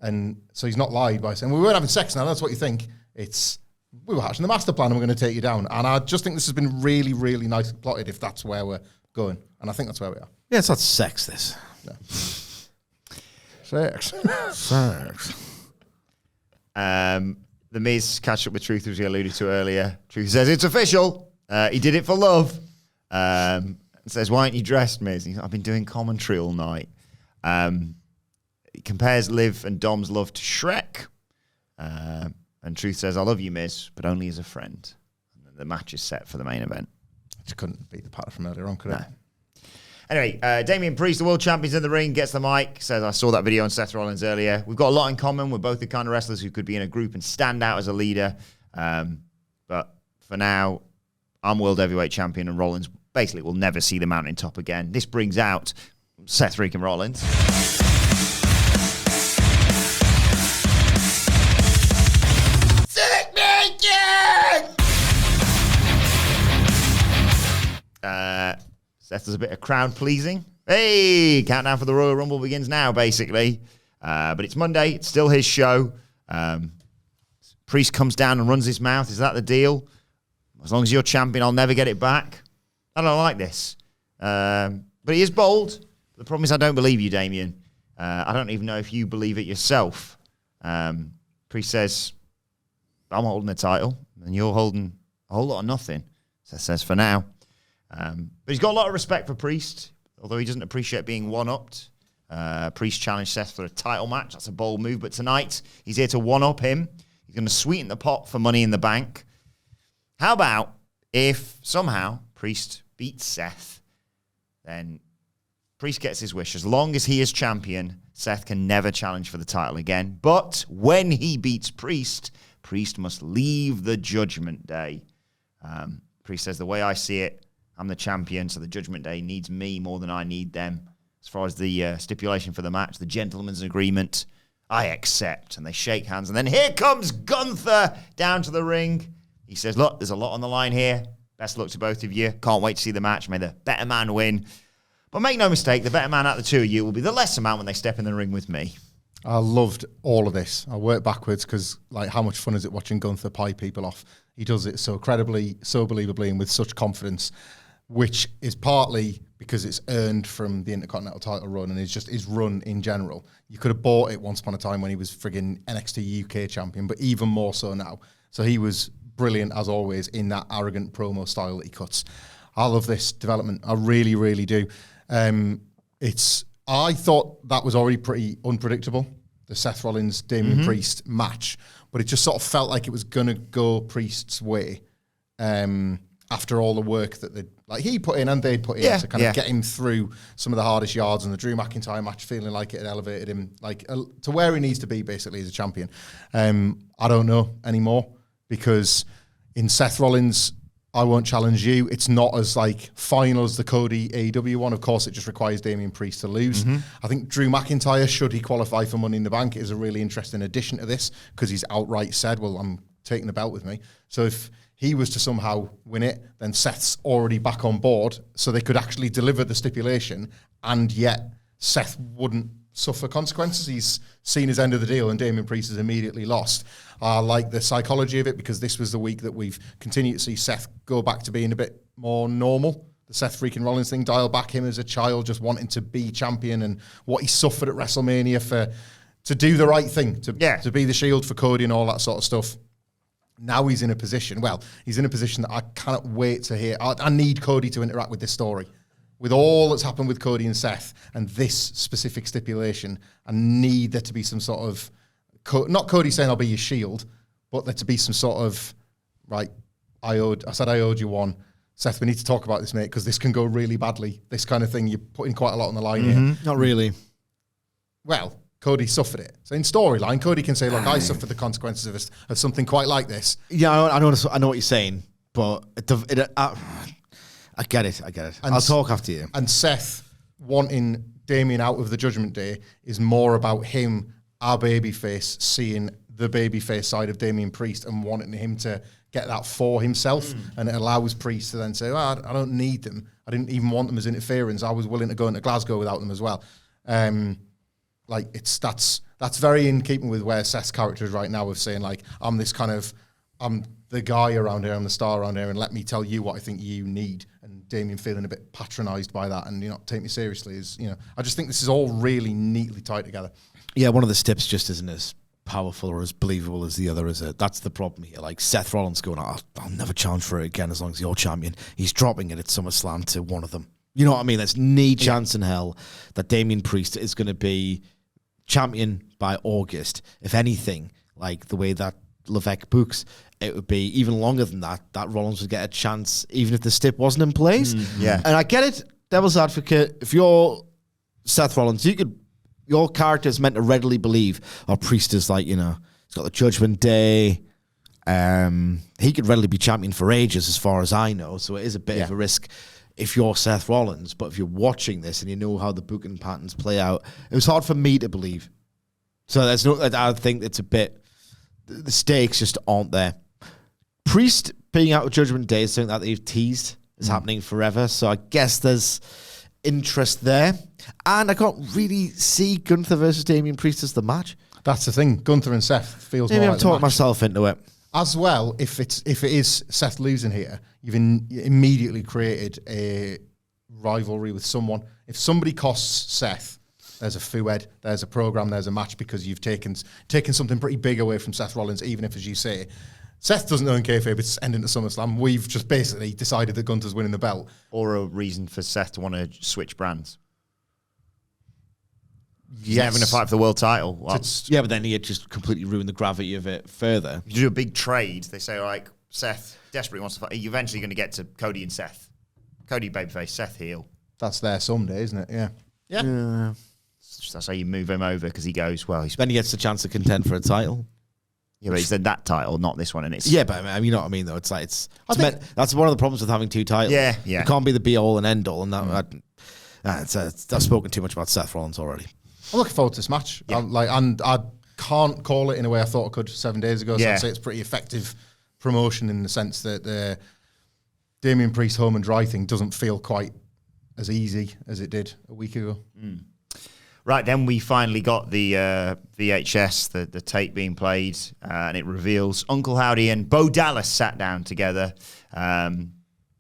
And so he's not lied by saying, we weren't having sex now, that's what you think. It's, we were hatching the master plan and we're going to take you down. And I just think this has been really, really nicely plotted if that's where we're going. And I think that's where we are. Yeah, it's not sex, this. No. Sex. The Miz catch up with Truth, as we alluded to earlier. Truth says, it's official. He did it for love. Says, why aren't you dressed, Miz? He's like, I've been doing commentary all night. He compares Liv and Dom's love to Shrek. And Truth says, I love you, Miz, but only as a friend. And then the match is set for the main event. I just couldn't beat the pattern from earlier on, could I? Anyway, Damian Priest, the world champion's in the ring, gets the mic, says, I saw that video on Seth Rollins earlier. We've got a lot in common. We're both the kind of wrestlers who could be in a group and stand out as a leader. But for now, I'm world heavyweight champion, and Rollins basically will never see the mountaintop again. This brings out Seth freaking Rollins. Seth does a bit of crowd pleasing. Hey, countdown for the Royal Rumble begins now, basically. But it's Monday. It's still his show. Priest comes down and runs his mouth. Is that the deal? As long as you're champion, I'll never get it back. I don't like this. But he is bold. The problem is I don't believe you, Damien. I don't even know if you believe it yourself. Priest says, I'm holding the title, and you're holding a whole lot of nothing. Seth says, for now. But he's got a lot of respect for Priest, although he doesn't appreciate being one-upped. Priest challenged Seth for a title match. That's a bold move. But tonight, he's here to one-up him. He's going to sweeten the pot for Money in the Bank. How about if somehow Priest beats Seth, then Priest gets his wish. As long as he is champion, Seth can never challenge for the title again. But when he beats Priest, Priest must leave the Judgment Day. Priest says, the way I see it, I'm the champion, so the Judgment Day needs me more than I need them. As far as the stipulation for the match, the gentleman's agreement, I accept. And they shake hands. And then here comes Gunther down to the ring. He says, look, there's a lot on the line here. Best luck to both of you. Can't wait to see the match. May the better man win. But make no mistake, the better man out of the two of you will be the lesser man when they step in the ring with me. I loved all of this. I work backwards because, like, how much fun is it watching Gunther pie people off? He does it so credibly, so believably, and with such confidence, which is partly because it's earned from the Intercontinental title run and it's just his run in general. You could have bought it once upon a time when he was frigging NXT UK champion, but even more so now. So he was brilliant, as always, in that arrogant promo style that he cuts. I love this development. I really, really do. I thought that was already pretty unpredictable, the Seth Rollins Damian Priest match, but it just sort of felt like it was going to go Priest's way after all the work that he put in and they'd put in to kind of get him through some of the hardest yards, and the Drew McIntyre match feeling like it had elevated him to where he needs to be basically as a champion. I don't know anymore, because in Seth Rollins, I won't challenge you. It's not as final as the Cody AEW one. Of course, it just requires Damian Priest to lose. I think Drew McIntyre, should he qualify for Money in the Bank, is a really interesting addition to this, because he's outright said, well, I'm taking the belt with me. So if he was to somehow win it, then Seth's already back on board, so they could actually deliver the stipulation, and yet Seth wouldn't suffer consequences. He's seen his end of the deal, and Damien Priest has immediately lost. I like the psychology of it because this was the week that we've continued to see Seth go back to being a bit more normal. The Seth freaking Rollins thing, dial back him as a child, just wanting to be champion, and what he suffered at WrestleMania to do the right thing, to be the Shield for Cody and all that sort of stuff. Now he's in a position that I cannot wait to hear. I need Cody to interact with this story. With all that's happened with Cody and Seth and this specific stipulation, I need there to be some sort of, not Cody saying I'll be your Shield, but there to be some sort of, right, I said I owed you one. Seth, we need to talk about this, mate, because this can go really badly. This kind of thing, you're putting quite a lot on the line here. Not really. Well, Cody suffered it. So in storyline, Cody can say, look, I suffered the consequences of something quite like this. Yeah, I know what you're saying, but I get it. And I'll talk after you. And Seth wanting Damien out of the Judgment Day is more about him, our babyface, seeing the babyface side of Damien Priest and wanting him to get that for himself. And it allows Priest to then say, well, I don't need them. I didn't even want them as interference. I was willing to go into Glasgow without them as well. That's very in keeping with where Seth's character is right now, of saying, like, I'm the guy around here, I'm the star around here, and let me tell you what I think you need. And Damien feeling a bit patronised by that, and not take me seriously is, I just think this is all really neatly tied together. Yeah, one of the steps just isn't as powerful or as believable as the other, is it? That's the problem here. Like Seth Rollins going, I'll never challenge for it again as long as you're champion. He's dropping it at SummerSlam to one of them. You know what I mean? There's no chance in hell that Damien Priest is going to be champion by August. If anything, like the way that Levesque books, it would be even longer than that Rollins would get a chance even if the stip wasn't in place. And I get it, devil's advocate, if you're Seth Rollins, your character is meant to readily believe, Priest is like, he's got the Judgment Day, he could readily be champion for ages as far as I know, so it is a bit of a risk if you're Seth Rollins. But if you're watching this and you know how the booking patterns play out, it was hard for me to believe. So I think it's a bit, the stakes just aren't there. Priest being out of Judgment Day is something that they've teased is happening forever, so I guess there's interest there. And I can't really see Gunther versus Damien Priest as the match. That's the thing. Gunther and Seth feels maybe more I'm like talking myself into it. As well, if it is Seth losing here, you've immediately created a rivalry with someone. If somebody costs Seth, there's a feued, there's a program, there's a match, because you've taken something pretty big away from Seth Rollins, even if, as you say, Seth doesn't own kayfabe, it's ending to SummerSlam. We've just basically decided that Gunther's winning the belt. Or a reason for Seth to want to switch brands. Yes. Having a fight for the world title. Well, Yeah, but then he'd just completely ruin the gravity of it further. you do a big trade. They say, all right, Seth desperately wants to fight. You're eventually going to get to Cody and Seth. Cody babyface, Seth heel. That's there someday, isn't it? Yeah. That's how you move him over, because he goes, well, Then he gets the chance to contend for a title. yeah, but he's in that title, not this one, and it's Yeah, but you know what I mean, though. It's like that's one of the problems with having two titles. Yeah. It can't be the be all and end all, and I've spoken too much about Seth Rollins already. I'm looking forward to this match. Yeah. And I can't call it in a way I thought I could 7 days ago. So Yeah. I'd say it's pretty effective promotion in the sense that the Damien Priest home and dry thing doesn't feel quite as easy as it did a week ago. Right, then we finally got the VHS, the tape being played, and it reveals Uncle Howdy and Bo Dallas sat down together. And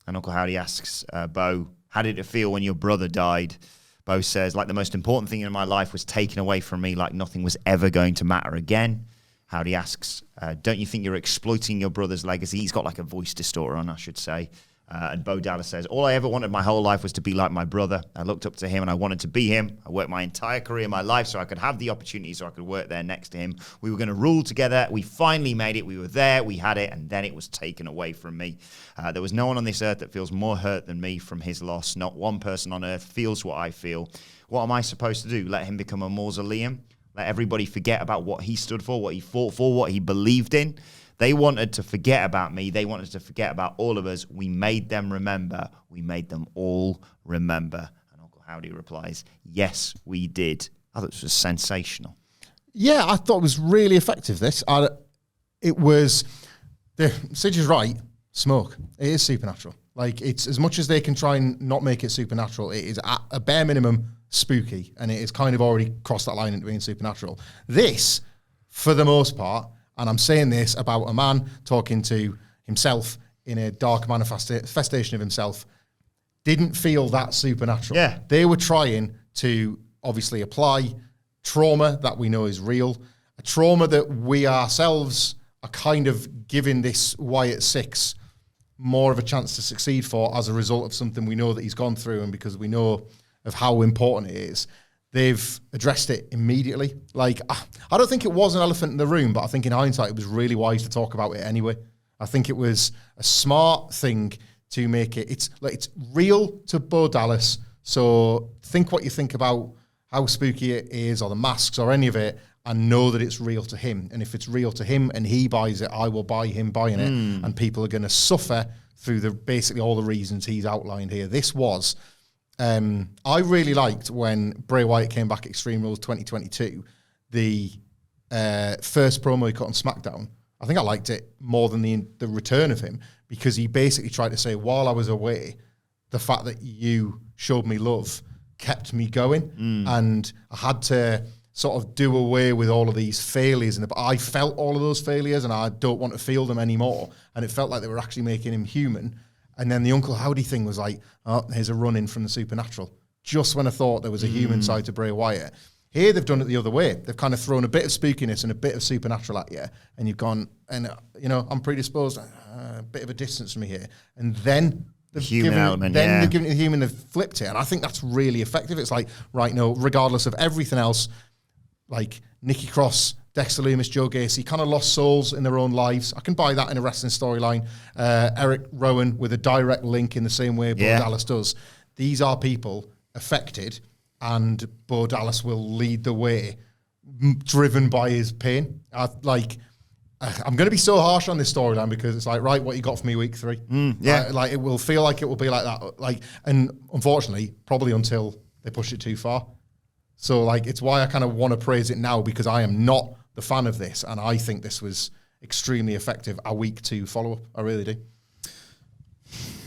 Uncle Howdy asks Bo, how did it feel when your brother died? Bo says, like, the most important thing in my life was taken away from me, like nothing was ever going to matter again. Howdy asks, don't you think you're exploiting your brother's legacy? He's got like a voice distorter on, I should say. And Bo Dallas says, all I ever wanted my whole life was to be like my brother. I looked up to him and I wanted to be him. I worked my entire career, my life, so I could have the opportunity, so I could work there next to him. We were going to rule together. We finally made it. We were there. We had it. And then it was taken away from me. There was no one on this earth that feels more hurt than me from his loss. Not one person on earth feels what I feel. What am I supposed to do? Let him become a mausoleum? Let everybody forget about what he stood for, what he fought for, what he believed in? They wanted to forget about me. They wanted to forget about all of us. We made them remember. We made them all remember. And Uncle Howdy replies, yes, we did. I thought this was sensational. Yeah, I thought it was really effective, this. It was, Sidge is right. smoke. It is supernatural. Like, it's as much as they can try and not make it supernatural, it is at a bare minimum spooky, and it is kind of already crossed that line into being supernatural. This, for the most part, and I'm saying this about a man talking to himself in a dark manifestation of himself, didn't feel that supernatural. Yeah. They were trying to obviously apply trauma that we know is real, a trauma that we ourselves are kind of giving this Wyatt Six more of a chance to succeed for as a result of something we know that he's gone through, and because we know of how important it is. They've addressed it immediately. Like, I don't think it was an elephant in the room, but I think in hindsight it was really wise to talk about it anyway. I think it was a smart thing to make it. It's real to Bo Dallas, so think what you think about how spooky it is or the masks or any of it, and know that it's real to him. And if it's real to him and he buys it, I will buy him buying it. And people are going to suffer through basically all the reasons he's outlined here. This was, I really liked when Bray Wyatt came back at Extreme Rules 2022, the first promo he cut on SmackDown. I think I liked it more than the return of him, because he basically tried to say, while I was away, the fact that you showed me love kept me going. And I had to sort of do away with all of these failures. And I felt all of those failures, and I don't want to feel them anymore. And it felt like they were actually making him human. And then the Uncle Howdy thing was like, oh, here's a run-in from the supernatural. Just when I thought there was a human side to Bray Wyatt. Here, they've done it the other way. They've kind of thrown a bit of spookiness and a bit of supernatural at you. And you've gone, and, I'm predisposed, a bit of a distance from me here. And then they've human element, they've given it the human, they've flipped it. And I think that's really effective. It's like, right, no, regardless of everything else, like Nikki Cross, Dexter Lumis, Joe Gacy, kind of lost souls in their own lives. I can buy that in a wrestling storyline. Eric Rowan with a direct link in the same way Bo Dallas does. These are people affected, and Bo Dallas will lead the way, driven by his pain. I'm going to be so harsh on this storyline, because it's like, right, what you got for me week 3? Like it will feel like it will be like that. And unfortunately, probably until they push it too far. So, it's why I kind of want to praise it now, because I am not the fan of this, and I think this was extremely effective. A week 2 follow-up. I really do.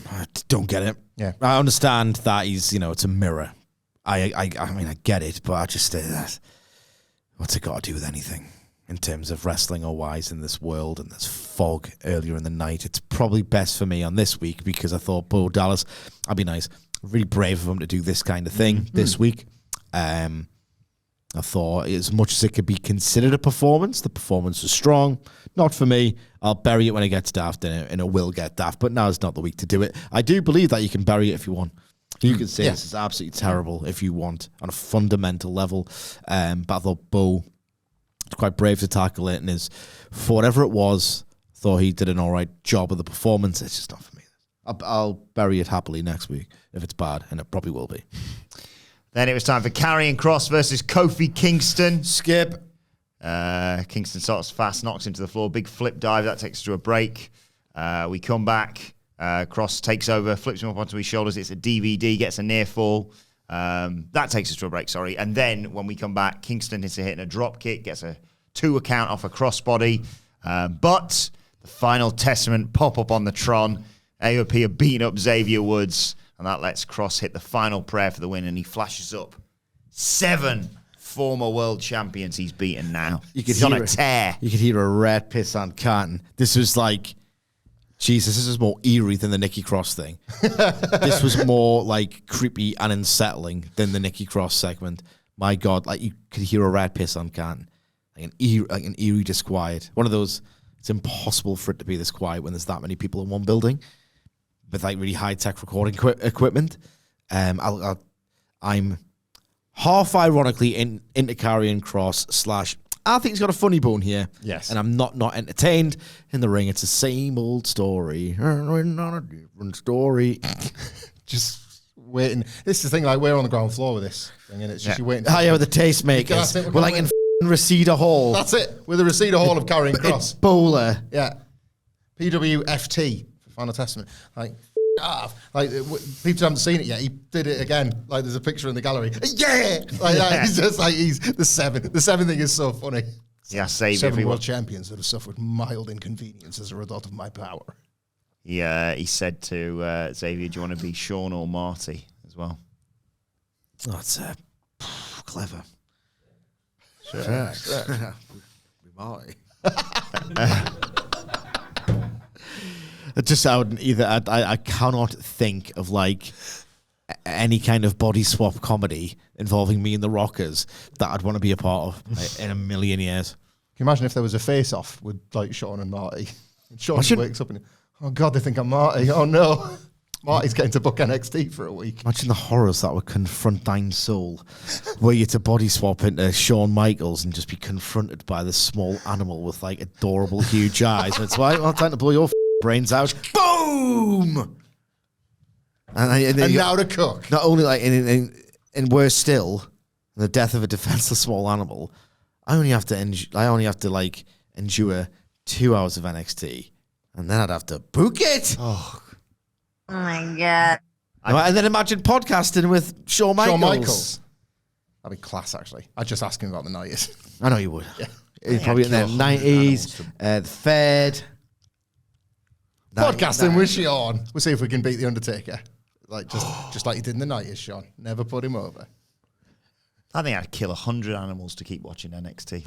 I don't get it. Yeah. I understand that he's, it's a mirror. I mean, I get it, but I just what's it got to do with anything in terms of wrestling or wise in this world and this fog earlier in the night? It's probably best for me on this week, because I thought Bo Dallas, I'd be nice, really brave of him to do this kind of thing this week. I thought, as much as it could be considered a performance, the performance was strong. Not for me. I'll bury it when it gets daft, and it will get daft, but now's not the week to do it. I do believe that you can bury it if you want. You can say this is absolutely terrible if you want, on a fundamental level. But I thought Bo was quite brave to tackle it, and for whatever it was, thought he did an all right job of the performance. It's just not for me. I'll bury it happily next week if it's bad, and it probably will be. Then it was time for Karrion Kross versus Kofi Kingston. Skip. Kingston starts fast, knocks him to the floor. Big flip dive. That takes us to a break. We come back. Kross takes over, flips him up onto his shoulders. It's a DVD, gets a near fall. That takes us to a break, sorry. And then when we come back, Kingston hits a hit and a drop kick, gets a 2 count off a crossbody. But the final testament pop up on the Tron. AOP are beating up Xavier Woods. And that lets Kross hit the final prayer for the win, and he flashes up 7 former world champions he's beaten now. He's on a tear. You could hear a red piss on Canton. This was like, Jesus, this is more eerie than the Nikki Cross thing. This was more like creepy and unsettling than the Nikki Cross segment. My God, you could hear a red piss on Canton. Like an eerie disquiet. One of those, it's impossible for it to be this quiet when there's that many people in one building with really high-tech recording equipment. I'm half ironically into Karrion Kross / I think he's got a funny bone here. Yes. And I'm not entertained in the ring. It's the same old story. Not a different story. Just waiting. This is the thing, we're on the ground floor with this thing, and it's just you waiting. Oh, yeah, with the tastemakers. We're in Reseda Hall. That's it. We're the Reseda Hall of Karrion Kross. It's Bowler. Yeah. PWFT. Final Testament. People haven't seen it yet. He did it again. There's a picture in the gallery. Yeah! He's just he's the 7. The 7 thing is so funny. Yeah, save 7 everyone. world champions that have suffered mild inconvenience as a result of my power. he said to Xavier, "Do you want to be Sean or Marty as well?" Oh, that's clever. Sure. Marty. Just I wouldn't either. I cannot think of like any kind of body swap comedy involving me and the Rockers that I'd want to be a part of in a million years. Can you imagine if there was a face-off with like Sean and Marty? And Sean wakes up and, oh God, they think I'm Marty. Oh no. Marty's getting to book NXT for a week. Imagine the horrors that would confront thine soul, were you to body swap into Shawn Michaels and just be confronted by this small animal with like adorable huge eyes. And it's like, well, time to blow your brains out. Boom! And now to cook. Not only like, and worse still, the death of a defenseless small animal. I only have to like endure 2 hours of NXT, and then I'd have to book it. Oh my God. And then imagine podcasting with Shawn Michaels. Shawn Michaels. That'd be class, actually. I'd just ask him about the 90s. I know you would. Yeah. He's probably in the 90s, the Fed. Podcasting with Sean. We'll see if we can beat The Undertaker. Like just like you did in the 90s, Sean. Never put him over. I think I'd kill 100 animals to keep watching NXT.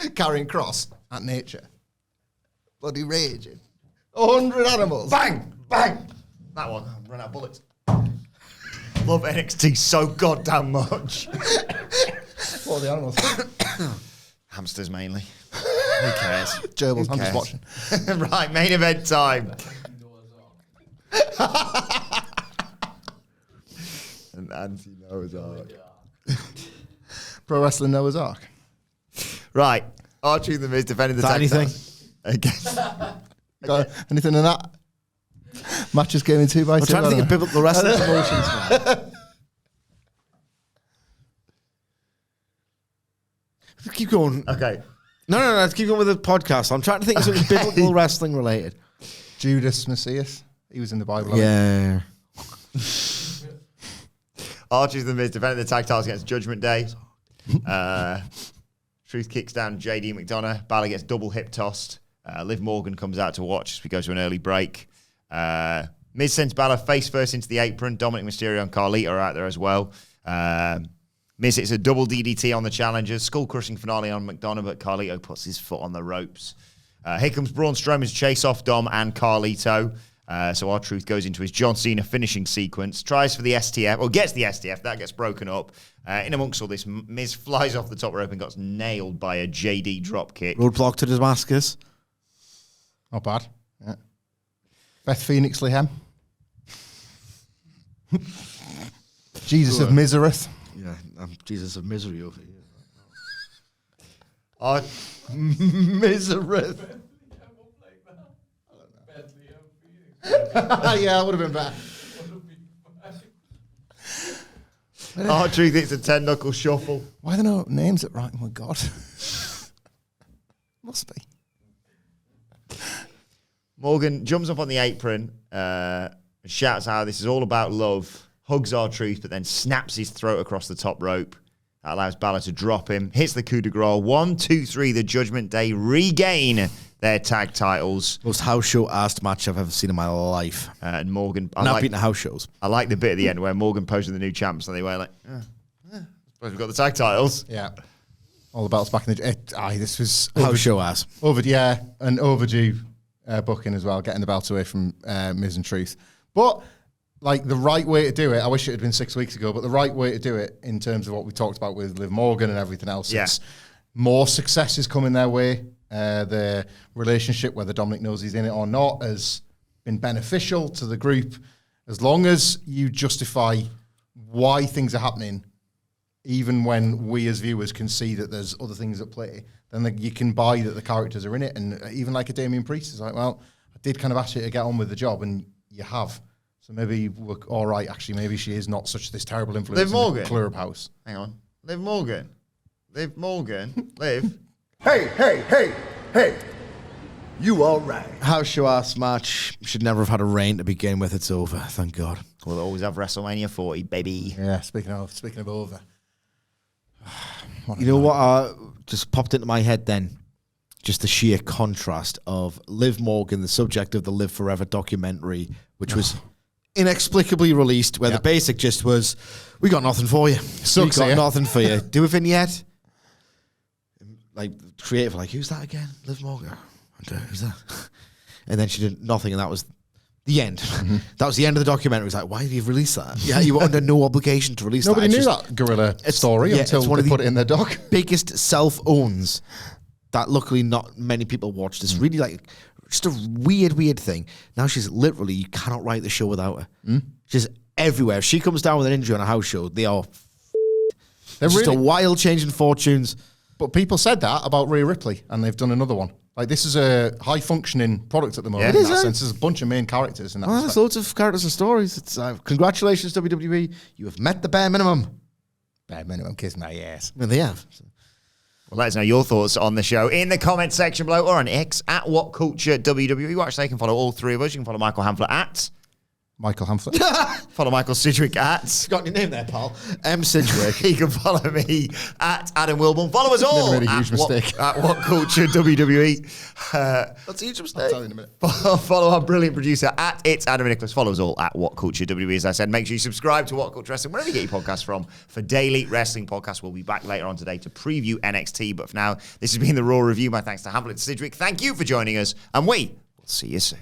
Yeah! Carrying cross at nature. Bloody raging. 100 animals. Bang! Bang! That one. I've run out of bullets. Love NXT so goddamn much. What are the animals? Hamsters mainly. Who cares? Gerbils, Who I'm cares? just watching. Right, main event time. An anti-Noah's Ark. Pro Wrestling Noah's Ark. Right. Archie the Miz defending the tag anything? titles. Got anything in that? Matches game in 2x2. I'm trying to think of biblical wrestling promotions, man. Keep going. Okay. No, let's keep going with the podcast. I'm trying to think of something biblical wrestling related. Judas Messias. He was in the Bible. Yeah. Archie's the Miz defending the tag titles against Judgment Day. Truth kicks down JD McDonagh. Bálor gets double hip tossed. Liv Morgan comes out to watch as we go to an early break. Miz sends Bálor face first into the apron. Dominik, Mysterio and Carlito are out there as well. Miz hits a double DDT on the challengers. Skull-crushing finale on McDonagh, but Carlito puts his foot on the ropes. Here comes Braun Strowman to chase off Dom and Carlito. So R-Truth goes into his John Cena finishing sequence, tries for the STF, or gets the STF, that gets broken up. In amongst all this, Miz flies off the top rope and gets nailed by a JD dropkick. Roadblock to Damascus. Not bad. Yeah. Beth Phoenix Liam. Jesus of Mizereth. Yeah, I'm Jesus of misery over here. Mizereth. Yeah, that would have been bad. R-Truth hits a 10-knuckle shuffle. Why are there no names at right? Oh my God. Must be. Morgan jumps up on the apron, shouts out, "This is all about love," hugs R-Truth, but then snaps his throat across the top rope. That allows Bálor to drop him, hits the coup de grace. 1, 2, 3, the Judgment Day regain their tag titles. Most house show-assed match I've ever seen in my life. And Morgan... Not beating the house shows. I like the bit at the end where Morgan posted the new champs and they were like, I suppose we've got the tag titles. Yeah. All the belts back in the... this was... House show-ass. And overdue booking as well, getting the belt away from Miz and Truth. But... like, the right way to do it, I wish it had been 6 weeks ago, but the right way to do it in terms of what we talked about with Liv Morgan and everything else, is more success is coming their way. The relationship, whether Dominik knows he's in it or not, has been beneficial to the group. As long as you justify why things are happening, even when we as viewers can see that there's other things at play, then you can buy that the characters are in it. And even like a Damian Priest is like, well, I did kind of ask you to get on with the job, and you have. So maybe we're all right. Actually, maybe she is not such this terrible influence. Liv Morgan? In the clubhouse. Hang on. Liv Morgan. Liv. Hey. You all right? House show-ass match. Should never have had a reign to begin with. It's over. Thank God. We'll always have WrestleMania 40, baby. Yeah. Speaking of over. You know what just popped into my head then? just the sheer contrast of Liv Morgan, the subject of the Live Forever documentary, which was inexplicably released, where the basic gist was, we got nothing for you. Sucks, we got yeah. nothing for you. Do a vignette. Like, creative, like, who's that again? Liv Morgan. Who's that? And then she did nothing, and that was the end. That was the end of the documentary. It was like, why did you release that? Yeah, you were under no obligation to release Nobody that. knew that guerrilla story until they put it in their doc. Biggest self-owns that luckily not many people watched. It's really like just a weird thing. Now she's literally, you cannot write the show without her. She's everywhere. If she comes down with an injury on a house show, they are it's just a wild change in fortunes. But people said that about Rhea Ripley, and they've done another one. Like, this is a high-functioning product at the moment. Yeah, in that sense. There's a bunch of main characters in that There's respect. loads of characters and stories. It's congratulations, WWE. You have met the bare minimum. Bare minimum, kiss my ass. Well, they have. Well, let us know your thoughts on the show in the comment section below or on X at WhatCultureWWE. Watch, they can follow all three of us. You can follow Michael Hamflet at. Michael Hamflet. Follow Michael Sidgwick at. Got your name there, pal. M. Sidgwick. You can follow me at Adam Wilborn. Follow us all Never made a at huge mistake. At WhatCultureWWE. That's a huge I'll mistake. tell you in a minute. Follow our brilliant producer at It's Adam and Nicholas. Follow us all at WhatCultureWWE. As I said, make sure you subscribe to What Culture Wrestling, wherever you get your podcasts from, for daily wrestling podcasts. We'll be back later on today to preview NXT. But for now, this has been the Raw Review. My thanks to Hamlet and Sidgwick. Thank you for joining us, and we will see you soon.